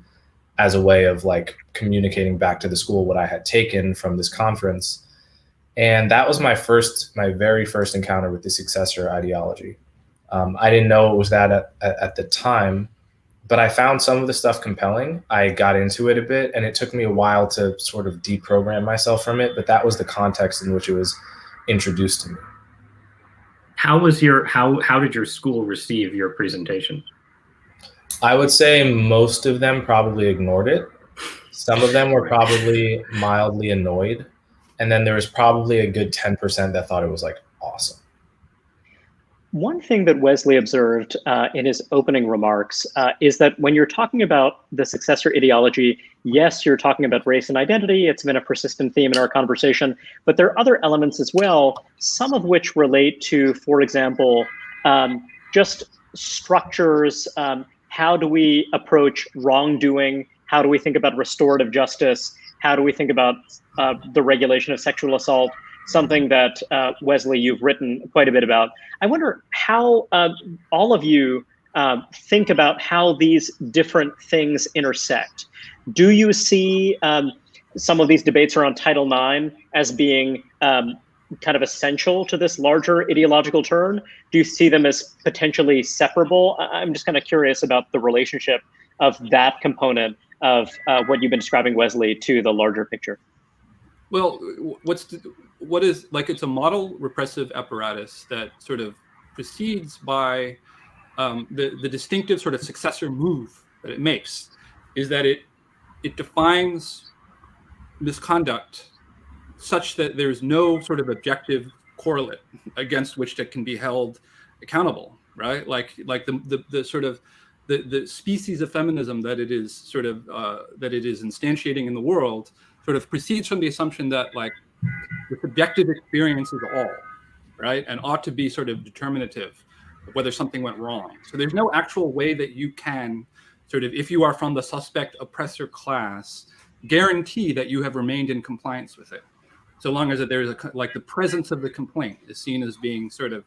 as a way of like communicating back to the school what I had taken from this conference. And that was my very first encounter with the successor ideology. I didn't know it was that at the time, but I found some of the stuff compelling. I got into it a bit, and it took me a while to sort of deprogram myself from it, but that was the context in which it was introduced to me. How did your school receive your presentation? I would say most of them probably ignored it. Some of them were probably mildly annoyed. And then there was probably a good 10% that thought it was like awesome. One thing that Wesley observed in his opening remarks is that when you're talking about the successor ideology, yes, you're talking about race and identity. It's been a persistent theme in our conversation, but there are other elements as well, some of which relate to, for example, just structures. How do we approach wrongdoing? How do we think about restorative justice? How do we think about the regulation of sexual assault? Something that, Wesley, you've written quite a bit about. I wonder how all of you think about how these different things intersect. Do you see some of these debates around Title IX as being kind of essential to this larger ideological turn? Do you see them as potentially separable? I'm just kind of curious about the relationship of that component of what you've been describing, Wesley, to the larger picture. Well, what is like, it's a model repressive apparatus that sort of proceeds by the distinctive sort of successor move that it makes is that it defines misconduct such that there's no sort of objective correlate against which it can be held accountable, right? Like the sort of the species of feminism that it is sort of that it is instantiating in the world sort of proceeds from the assumption that like the subjective experience is all, right, and ought to be sort of determinative of whether something went wrong. So there's no actual way that you can sort of, if you are from the suspect oppressor class, guarantee that you have remained in compliance with it, so long as that there is like the presence of the complaint is seen as being sort of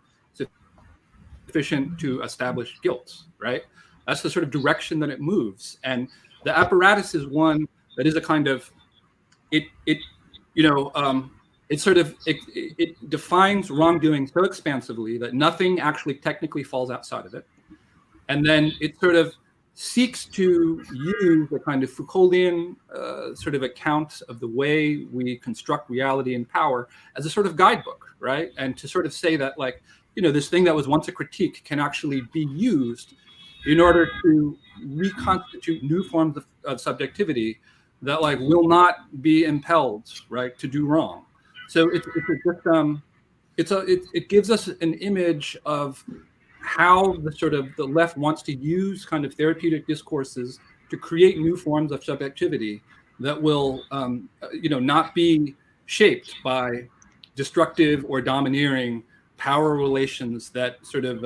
sufficient to establish guilt, right? That's the sort of direction that it moves, and the apparatus is one that is a kind of it defines wrongdoing so expansively that nothing actually technically falls outside of it, and then it sort of seeks to use a kind of Foucauldian sort of account of the way we construct reality and power as a sort of guidebook, right? And to sort of say that, like, this thing that was once a critique can actually be used in order to reconstitute new forms of subjectivity that like will not be impelled, right, to do wrong. So it gives us an image of how the left wants to use kind of therapeutic discourses to create new forms of subjectivity that will not be shaped by destructive or domineering power relations that sort of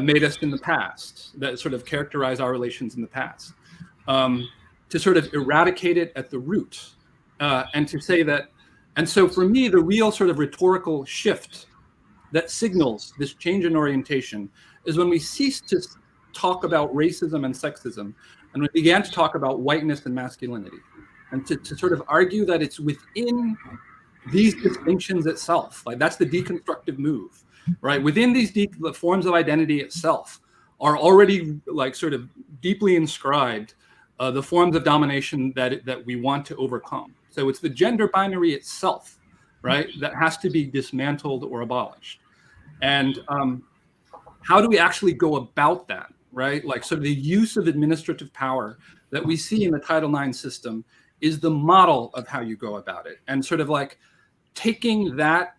made us in the past, that sort of characterize our relations in the past, to sort of eradicate it at the root, and to say that. And so for me, the real sort of rhetorical shift that signals this change in orientation is when we cease to talk about racism and sexism, and we began to talk about whiteness and masculinity, and to sort of argue that it's within these distinctions itself, like that's the deconstructive move, right? Within these the forms of identity itself are already like sort of deeply inscribed the forms of domination that we want to overcome. So it's the gender binary itself, right, that has to be dismantled or abolished. And how do we actually go about that, right? Like, so the use of administrative power that we see in the Title IX system is the model of how you go about it. And sort of like taking that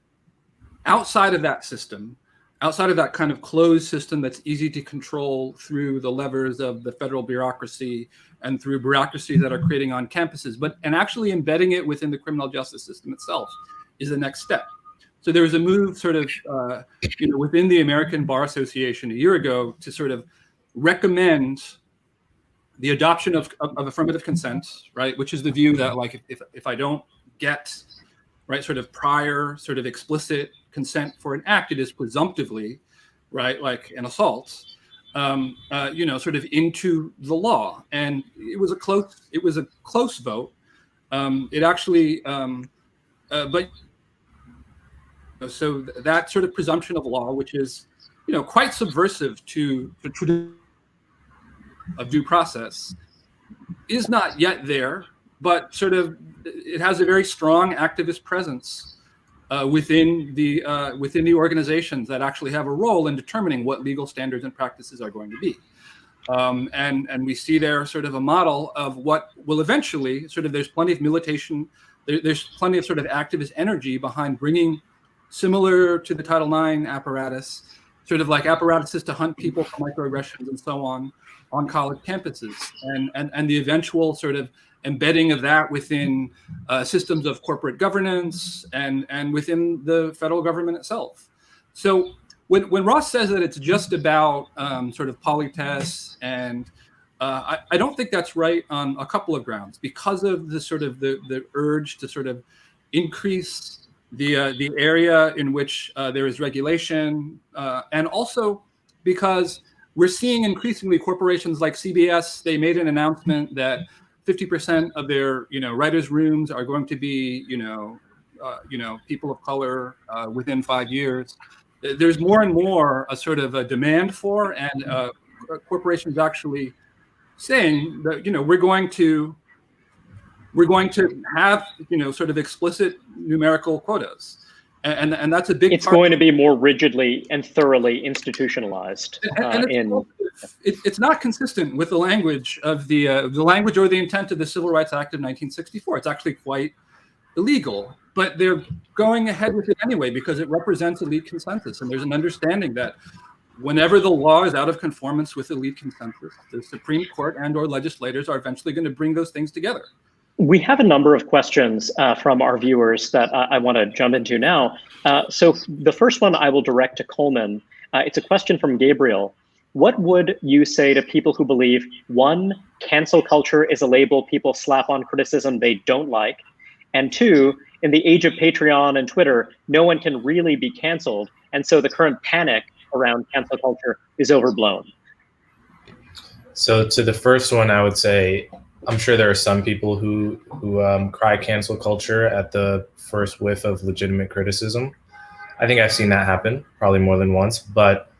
outside of that system, outside of that kind of closed system that's easy to control through the levers of the federal bureaucracy and through bureaucracies that are creating on campuses, and actually embedding it within the criminal justice system itself is the next step. So there was a move sort of, within the American Bar Association a year ago to sort of recommend the adoption of affirmative consent, right? Which is the view that like, if I don't get, right, sort of prior sort of explicit consent for an act, it is presumptively, right, like an assault, sort of into the law. And it was a close vote. It actually, so that sort of presumption of law, which is, quite subversive to the tradition of due process, is not yet there, but sort of it has a very strong activist presence within the organizations that actually have a role in determining what legal standards and practices are going to be. And we see there sort of a model of what will eventually sort of, there's plenty of militation, there's plenty of sort of activist energy behind bringing, similar to the Title IX apparatus, sort of like apparatuses to hunt people for microaggressions and so on college campuses, and the eventual sort of embedding of that within systems of corporate governance and within the federal government itself. So when Ross says that it's just about sort of polytests, and I don't think that's right on a couple of grounds, because of the sort of the urge to sort of increase the area in which there is regulation, and also because we're seeing increasingly corporations like CBS, they made an announcement that 50% of their writers' rooms are going to be people of color within 5 years. There's more and more a sort of a demand for, and corporations actually saying that we're going to have sort of explicit numerical quotas, and that's a big. It's going to be more rigidly and thoroughly institutionalized. It's not consistent with the language of the language or the intent of the Civil Rights Act of 1964. It's actually quite illegal, but they're going ahead with it anyway because it represents elite consensus, and there's an understanding that whenever the law is out of conformance with elite consensus, the Supreme Court and/or legislators are eventually going to bring those things together. We have a number of questions from our viewers that I want to jump into now. So the first one I will direct to Coleman. It's a question from Gabriel. What would you say to people who believe, one, cancel culture is a label people slap on criticism they don't like, and two, in the age of Patreon and Twitter, no one can really be canceled, and so the current panic around cancel culture is overblown? So to the first one, I would say, I'm sure there are some people who cry cancel culture at the first whiff of legitimate criticism. I think I've seen that happen probably more than once, but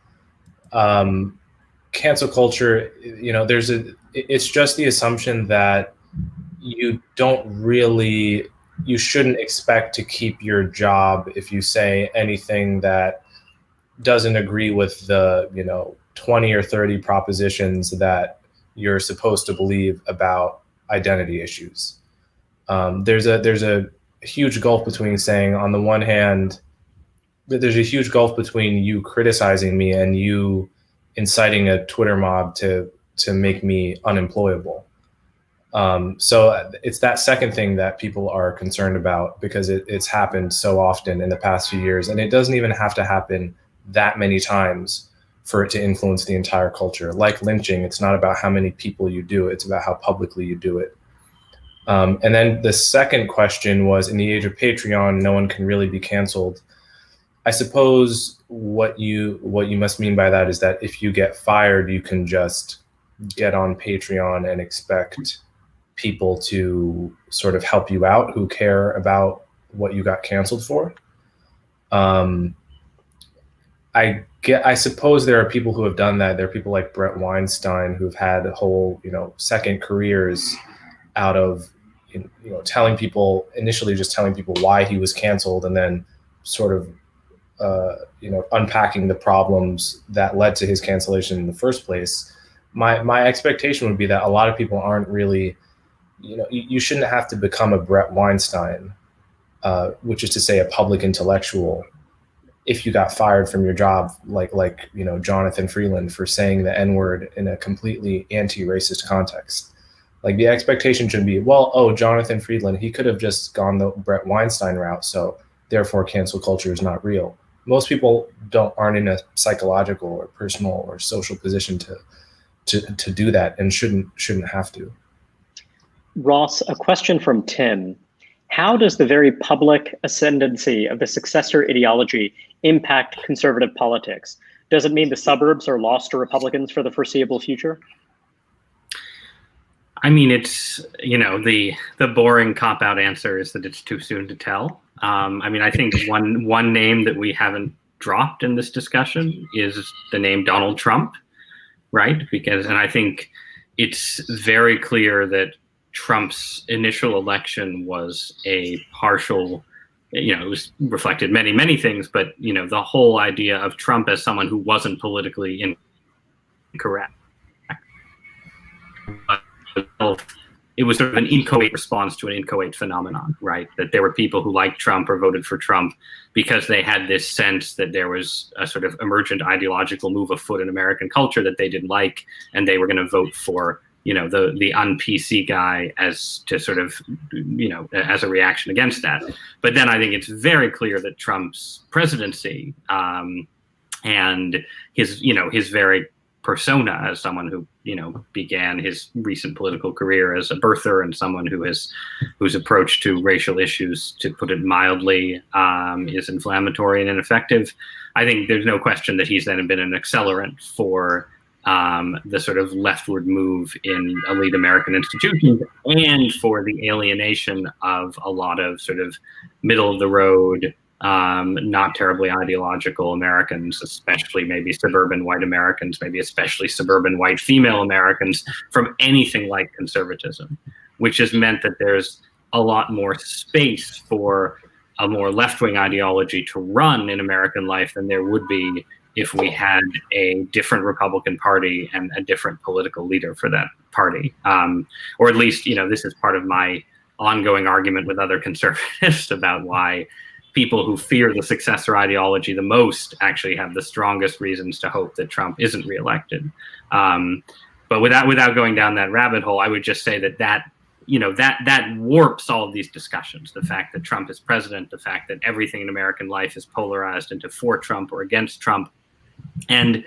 cancel culture, it's just the assumption that you shouldn't expect to keep your job if you say anything that doesn't agree with the, 20 or 30 propositions that you're supposed to believe about identity issues. There's a huge gulf between saying, on the one hand, there's a huge gulf between you criticizing me and you inciting a Twitter mob to make me unemployable. So it's that second thing that people are concerned about, because it's happened so often in the past few years, and it doesn't even have to happen that many times for it to influence the entire culture. Like lynching, it's not about how many people you do, it's about how publicly you do it. And then the second question was, in the age of Patreon, no one can really be canceled. I suppose what you must mean by that is that if you get fired, you can just get on Patreon and expect people to sort of help you out who care about what you got canceled for. I suppose there are people who have done that. There are people like Brett Weinstein who've had whole, second careers out of, telling people, initially just telling people why he was canceled, and then sort of, unpacking the problems that led to his cancellation in the first place. My expectation would be that a lot of people aren't really, you shouldn't have to become a Brett Weinstein, which is to say a public intellectual, if you got fired from your job, like Jonathan Freeland for saying the N-word in a completely anti-racist context. Like, the expectation should be, Jonathan Freeland, he could have just gone the Brett Weinstein route, so therefore cancel culture is not real. Most people aren't in a psychological or personal or social position to do that, and shouldn't have to. Ross, a question from Tim. How does the very public ascendancy of the successor ideology impact conservative politics? Does it mean the suburbs are lost to Republicans for the foreseeable future? I mean, it's, the boring cop-out answer is that it's too soon to tell. I think one name that we haven't dropped in this discussion is the name Donald Trump, right? And I think it's very clear that Trump's initial election was a partial, it was reflected many, many things, but, the whole idea of Trump as someone who wasn't politically incorrect. It was sort of an inchoate response to an inchoate phenomenon, right? That there were people who liked Trump or voted for Trump because they had this sense that there was a sort of emergent ideological move afoot in American culture that they didn't like, and they were going to vote for, the un-PC guy as to sort of, as a reaction against that. But then I think it's very clear that Trump's presidency and his very persona as someone who began his recent political career as a birther and someone whose approach to racial issues, to put it mildly, is inflammatory and ineffective. I think there's no question that he's then been an accelerant for the sort of leftward move in elite American institutions, and for the alienation of a lot of sort of middle of the road, not terribly ideological Americans, especially maybe suburban white Americans, maybe especially suburban white female Americans, from anything like conservatism, which has meant that there's a lot more space for a more left-wing ideology to run in American life than there would be if we had a different Republican Party and a different political leader for that party. Or at least, this is part of my ongoing argument with other conservatives about why people who fear the successor ideology the most actually have the strongest reasons to hope that Trump isn't reelected. But without going down that rabbit hole, I would just say that that warps all of these discussions. The fact that Trump is president, the fact that everything in American life is polarized into for Trump or against Trump. And,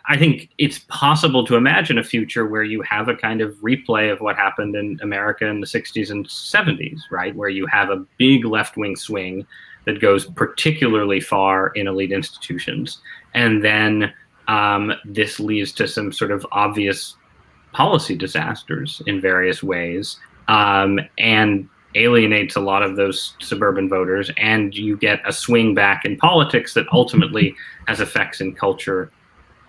I think it's possible to imagine a future where you have a kind of replay of what happened in America in the 60s and 70s, right? Where you have a big left-wing swing that goes particularly far in elite institutions. And then this leads to some sort of obvious policy disasters in various ways, and alienates a lot of those suburban voters, and you get a swing back in politics that ultimately has effects in culture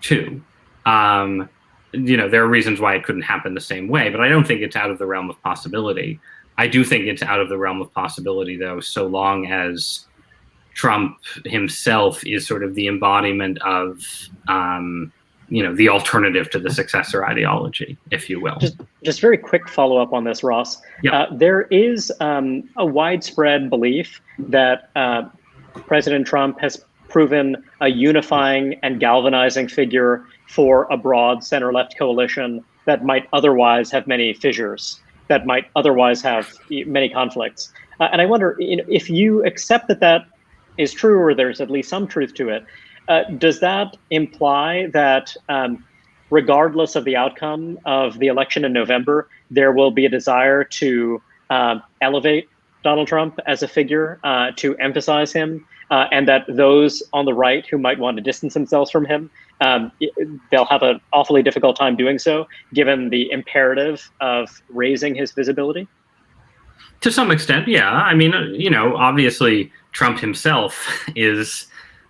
too. There are reasons why it couldn't happen the same way, but I don't think it's out of the realm of possibility. I do think it's out of the realm of possibility, though, so long as Trump himself is sort of the embodiment of the alternative to the successor ideology, if you will. Just very quick follow-up on this, Ross. Yeah. There is a widespread belief that President Trump has proven a unifying and galvanizing figure for a broad center-left coalition that might otherwise have many fissures, that might otherwise have many conflicts. And I wonder, if you accept that that is true, or there's at least some truth to it, does that imply that regardless of the outcome of the election in November, there will be a desire to elevate Donald Trump as a figure, to emphasize him, and that those on the right who might want to distance themselves from him, they'll have an awfully difficult time doing so, given the imperative of raising his visibility? To some extent, yeah. I mean, obviously Trump himself is,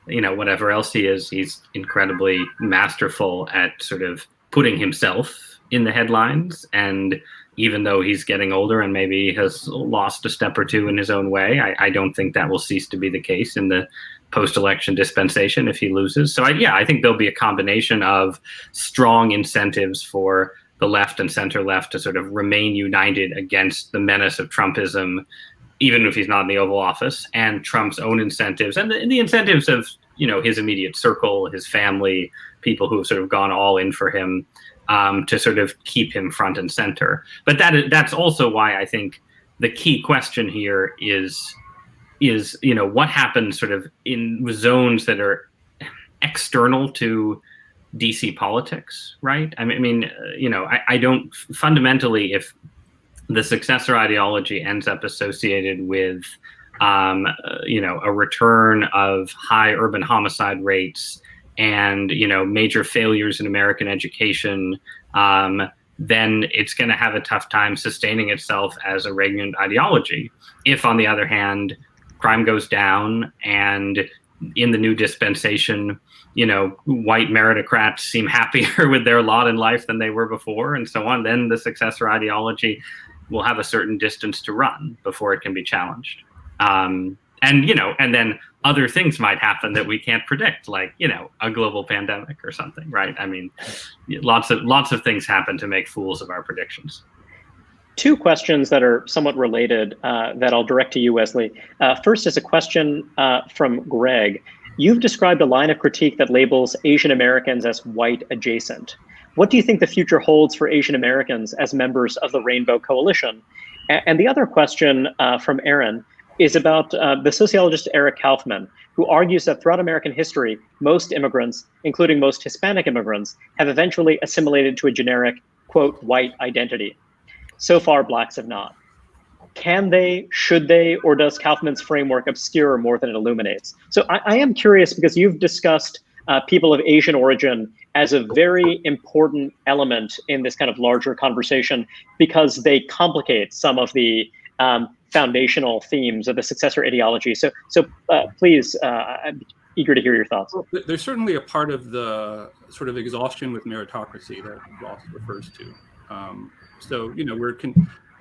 whatever else he is, he's incredibly masterful at sort of putting himself in the headlines. And even though he's getting older and maybe has lost a step or two in his own way, I don't think that will cease to be the case in the post-election dispensation if he loses. So I think there'll be a combination of strong incentives for the left and center left to sort of remain united against the menace of Trumpism, even if he's not in the Oval Office, and Trump's own incentives and the incentives of, his immediate circle, his family, people who have sort of gone all in for him, to sort of keep him front and center. But that's also why I think the key question here is what happens sort of in zones that are external to DC politics, right? I mean, I don't fundamentally, if the successor ideology ends up associated with, a return of high urban homicide rates and, major failures in American education, then it's going to have a tough time sustaining itself as a regnant ideology. If, on the other hand, crime goes down and in the new dispensation, white meritocrats seem happier with their lot in life than they were before and so on, then the successor ideology will have a certain distance to run before it can be challenged. And then other things might happen that we can't predict, like, a global pandemic or something, right? I mean, lots of things happen to make fools of our predictions. Two questions that are somewhat related that I'll direct to you, Wesley. First is a question from Greg. You've described a line of critique that labels Asian Americans as white adjacent. What do you think the future holds for Asian Americans as members of the Rainbow Coalition? And the other question from Aaron is about the sociologist Eric Kaufman, who argues that throughout American history, most immigrants, including most Hispanic immigrants, have eventually assimilated to a generic, quote, white identity. So far, blacks have not. Can they, should they, or does Kaufman's framework obscure more than it illuminates? So I am curious, because you've discussed people of Asian origin as a very important element in this kind of larger conversation, because they complicate some of the foundational themes of the successor ideology. So please, I'm eager to hear your thoughts. Well, there's certainly a part of the sort of exhaustion with meritocracy that Ross refers to.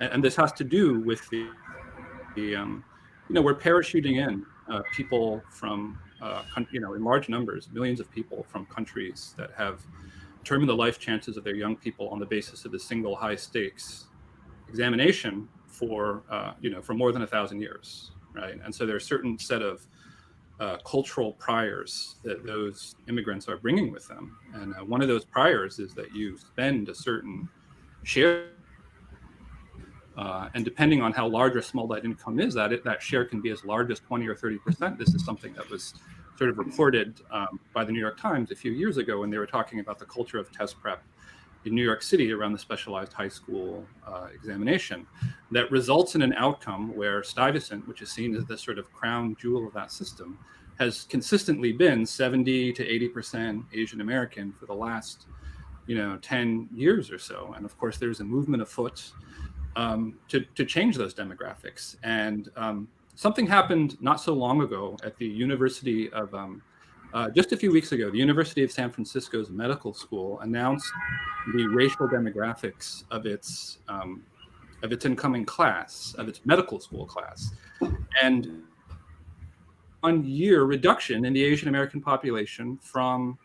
And this has to do with we're parachuting in people from, in large numbers, millions of people from countries that have determined the life chances of their young people on the basis of a single high stakes examination for more than 1,000 years, right? And so there's a certain set of cultural priors that those immigrants are bringing with them. And one of those priors is that you spend a certain share And depending on how large or small that income is, that share can be as large as 20 or 30%. This is something that was sort of reported by the New York Times a few years ago when they were talking about the culture of test prep in New York City around the specialized high school examination that results in an outcome where Stuyvesant, which is seen as the sort of crown jewel of that system, has consistently been 70 to 80% Asian American for the last 10 years or so. And of course, there's a movement afoot to change those demographics. And something happened not so long ago at the University of, just a few weeks ago, the University of San Francisco's medical school announced the racial demographics of its incoming class, of its medical school class. And 1 year reduction in the Asian American population from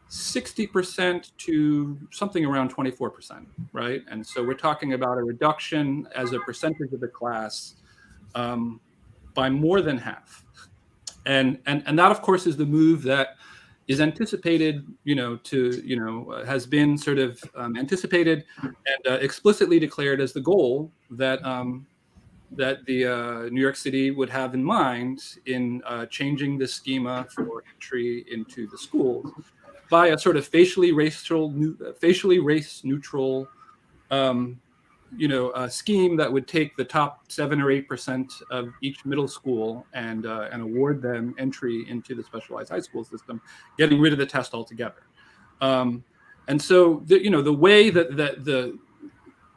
60% to something around 24%, right? And so we're talking about a reduction as a percentage of the class by more than half. And that, of course, is the move that is anticipated, has been sort of anticipated and explicitly declared as the goal that the New York City would have in mind in changing the schema for entry into the schools by a sort of facially race neutral scheme that would take the top 7 or 8% of each middle school and award them entry into the specialized high school system, getting rid of the test altogether. And so the way that the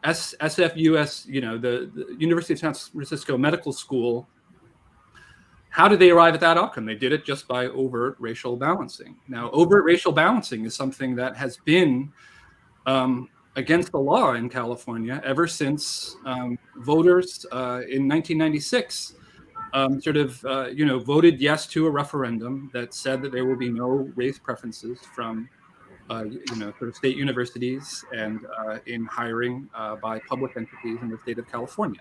SFUS, the University of San Francisco Medical School, how did they arrive at that outcome? They did it just by overt racial balancing. Now, overt racial balancing is something that has been against the law in California ever since voters in 1996 voted yes to a referendum that said that there will be no race preferences from sort of state universities and in hiring by public entities in the state of California.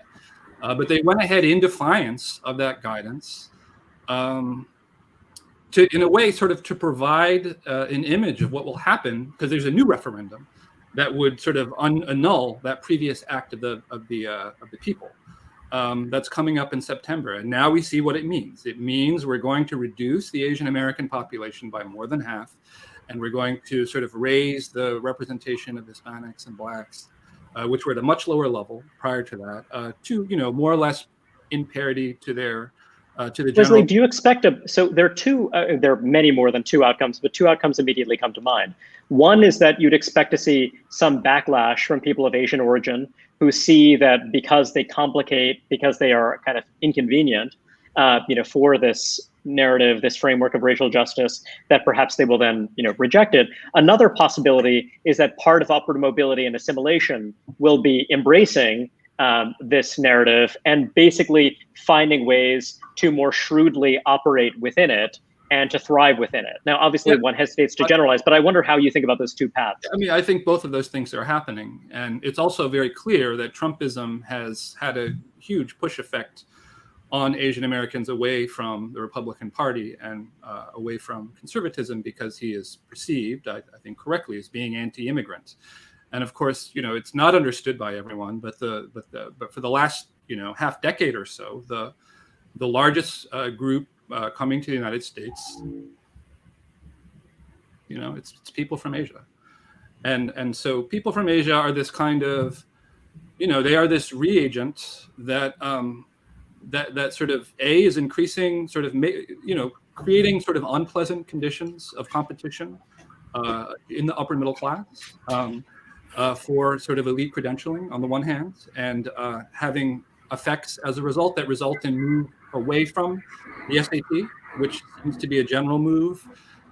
But they went ahead in defiance of that guidance to, in a way, sort of to provide an image of what will happen, because there's a new referendum that would sort of annul that previous act of the people that's coming up in September. And now we see what it means. It means we're going to reduce the Asian American population by more than half, and we're going to sort of raise the representation of Hispanics and Blacks, which were at a much lower level prior to that, to more or less in parity to their to the general. Wesley, do you expect so there are two, there are many more than two outcomes, but two outcomes immediately come to mind. One is that you'd expect to see some backlash from people of Asian origin who see that because they complicate, because they are kind of inconvenient, for this narrative, this framework of racial justice, that perhaps they will then, reject it. Another possibility is that part of upward mobility and assimilation will be embracing this narrative and basically finding ways to more shrewdly operate within it and to thrive within it. Now, obviously, one hesitates to generalize, but I wonder how you think about those two paths. I mean, I think both of those things are happening. And it's also very clear that Trumpism has had a huge push effect on Asian Americans away from the Republican Party and away from conservatism, because he is perceived, I think correctly, as being anti-immigrant. And of course, it's not understood by everyone, but for the last half decade or so, the largest group coming to the United States, it's people from Asia, and so people from Asia are this kind of, they are this reagent that that sort of is increasing, sort of creating sort of unpleasant conditions of competition in the upper middle class. For sort of elite credentialing on the one hand, and having effects as a result that result in move away from the SAT, which seems to be a general move.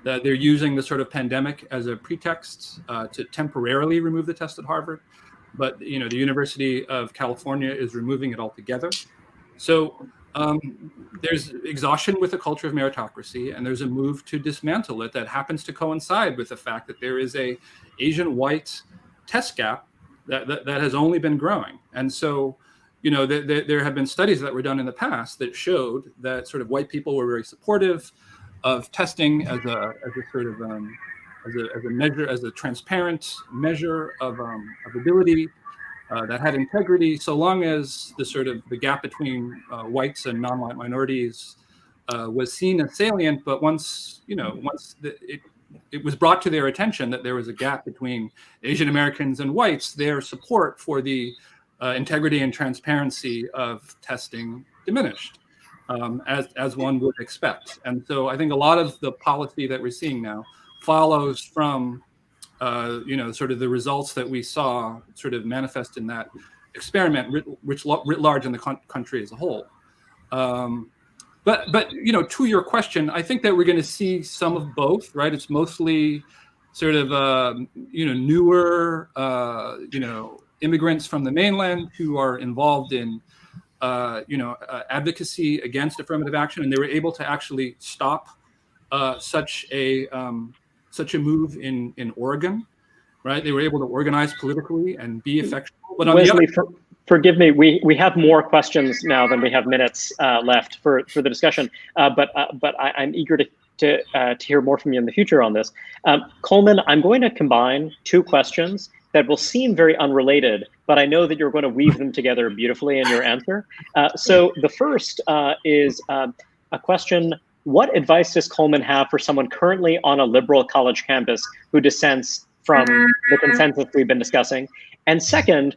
That they're using the sort of pandemic as a pretext to temporarily remove the test at Harvard, but the University of California is removing it altogether. So there's exhaustion with the culture of meritocracy, and there's a move to dismantle it that happens to coincide with the fact that there is a Asian white test gap that has only been growing. And so, there have been studies that were done in the past that showed that sort of white people were very supportive of testing as a sort of as a measure, as a transparent measure of ability. that had integrity, so long as the gap between whites and non-white minorities was seen as salient. But once it was brought to their attention that there was a gap between Asian Americans and whites, their support for the integrity and transparency of testing diminished, as one would expect. And so I think a lot of the policy that we're seeing now follows from the results that we saw manifest in that experiment writ large in the country as a whole. But to your question, I think that we're going to see some of both, right? It's mostly newer immigrants from the mainland who are involved in advocacy against affirmative action, and they were able to actually stop such a move in Oregon, right? They were able to organize politically and be effective. But on Wesley, forgive me. We have more questions now than we have minutes left for the discussion. But I'm eager to hear more from you in the future on this. Coleman, I'm going to combine two questions that will seem very unrelated, but I know that you're going to weave them together beautifully in your answer. So the first is a question: what advice does Coleman have for someone currently on a liberal college campus who dissents from the consensus we've been discussing? And second,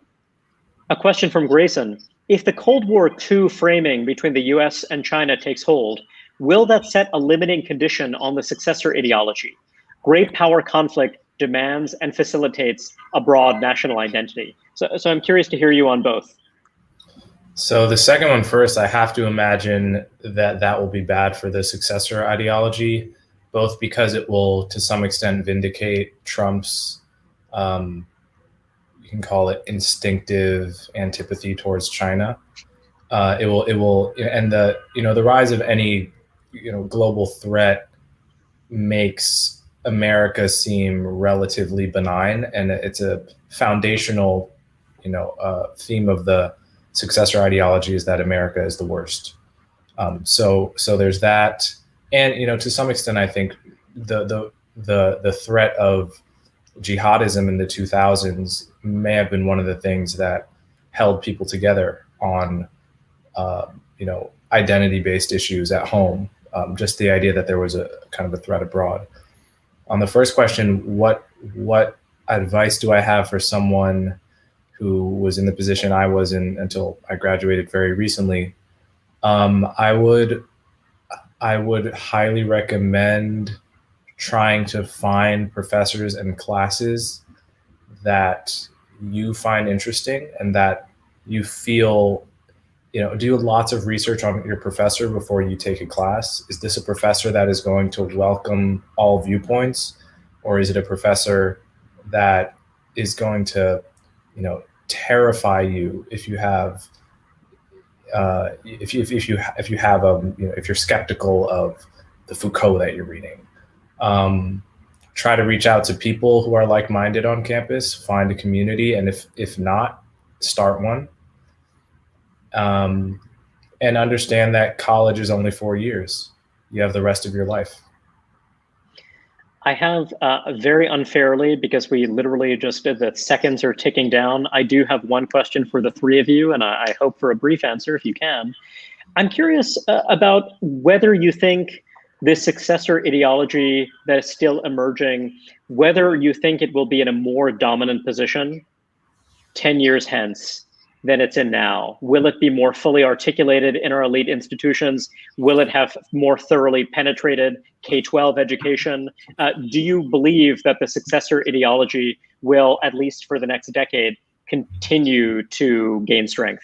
a question from Grayson: if the Cold War II framing between the US and China takes hold, will that set a limiting condition on the successor ideology? Great power conflict demands and facilitates a broad national identity. So I'm curious to hear you on both. So the second one first, I have to imagine that will be bad for the successor ideology, both because it will, to some extent, vindicate Trump's, you can call it instinctive antipathy towards China. It will, and the rise of any, global threat makes America seem relatively benign, and it's a foundational, theme of the successor ideology is that America is the worst. So there's that, and to some extent, I think the threat of jihadism in the 2000s may have been one of the things that held people together on, identity-based issues at home. Just the idea that there was a kind of a threat abroad. On the first question, what advice do I have for someone who was in the position I was in until I graduated very recently? I would highly recommend trying to find professors and classes that you find interesting and that you feel, do lots of research on your professor before you take a class. Is this a professor that is going to welcome all viewpoints, or is it a professor that is going to, terrify you if you have, if you're skeptical of the Foucault that you're reading? Try to reach out to people who are like-minded on campus, find a community, and if not, start one. And understand that college is only 4 years. You have the rest of your life. I have very unfairly, because we literally just the seconds are ticking down, I do have one question for the three of you, and I hope for a brief answer if you can. I'm curious about whether you think this successor ideology that is still emerging, whether you think it will be in a more dominant position 10 years hence than it's in now. Will it be more fully articulated in our elite institutions? Will it have more thoroughly penetrated K-12 education? Do you believe that the successor ideology will, at least for the next decade, continue to gain strength?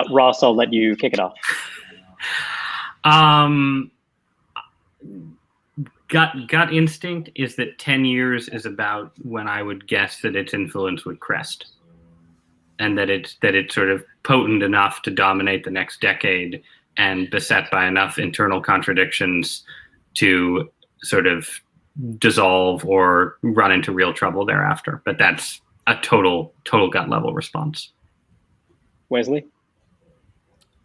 Ross, I'll let you kick it off. Gut instinct is that 10 years is about when I would guess that its influence would crest, and that it's sort of potent enough to dominate the next decade and beset by enough internal contradictions to sort of dissolve or run into real trouble thereafter. But that's a total gut level response. Wesley?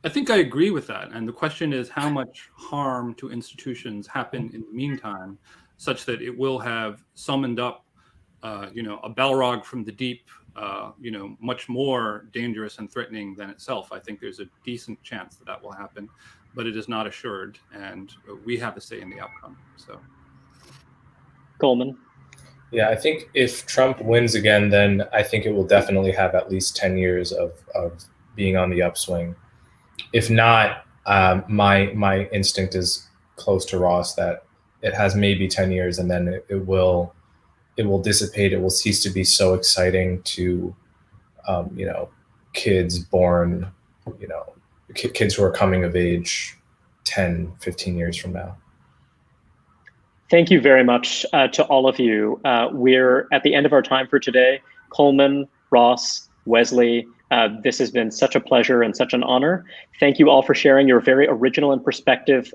I think I agree with that. And the question is how much harm to institutions happen in the meantime, such that it will have summoned up, a Balrog from the deep much more dangerous and threatening than itself. I think there's a decent chance that will happen, but it is not assured, and we have a say in the outcome. So, Coleman. Yeah, I think if Trump wins again, then I think it will definitely have at least 10 years of being on the upswing. If not, my instinct is close to Ross that it has maybe 10 years, and then it will dissipate. It will cease to be so exciting to, kids born, kids who are coming of age 10, 15 years from now. Thank you very much to all of you. We're at the end of our time for today. Coleman, Ross, Wesley, this has been such a pleasure and such an honor. Thank you all for sharing your very original and perceptive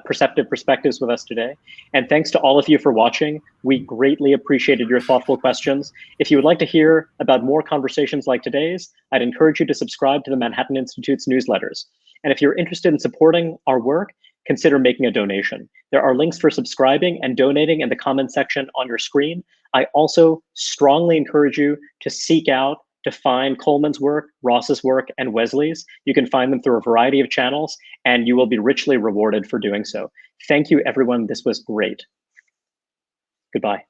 perspectives with us today. And thanks to all of you for watching. We greatly appreciated your thoughtful questions. If you would like to hear about more conversations like today's, I'd encourage you to subscribe to the Manhattan Institute's newsletters. And if you're interested in supporting our work, consider making a donation. There are links for subscribing and donating in the comment section on your screen. I also strongly encourage you to seek out, to find Coleman's work, Ross's work, and Wesley's. You can find them through a variety of channels, and you will be richly rewarded for doing so. Thank you, everyone. This was great. Goodbye.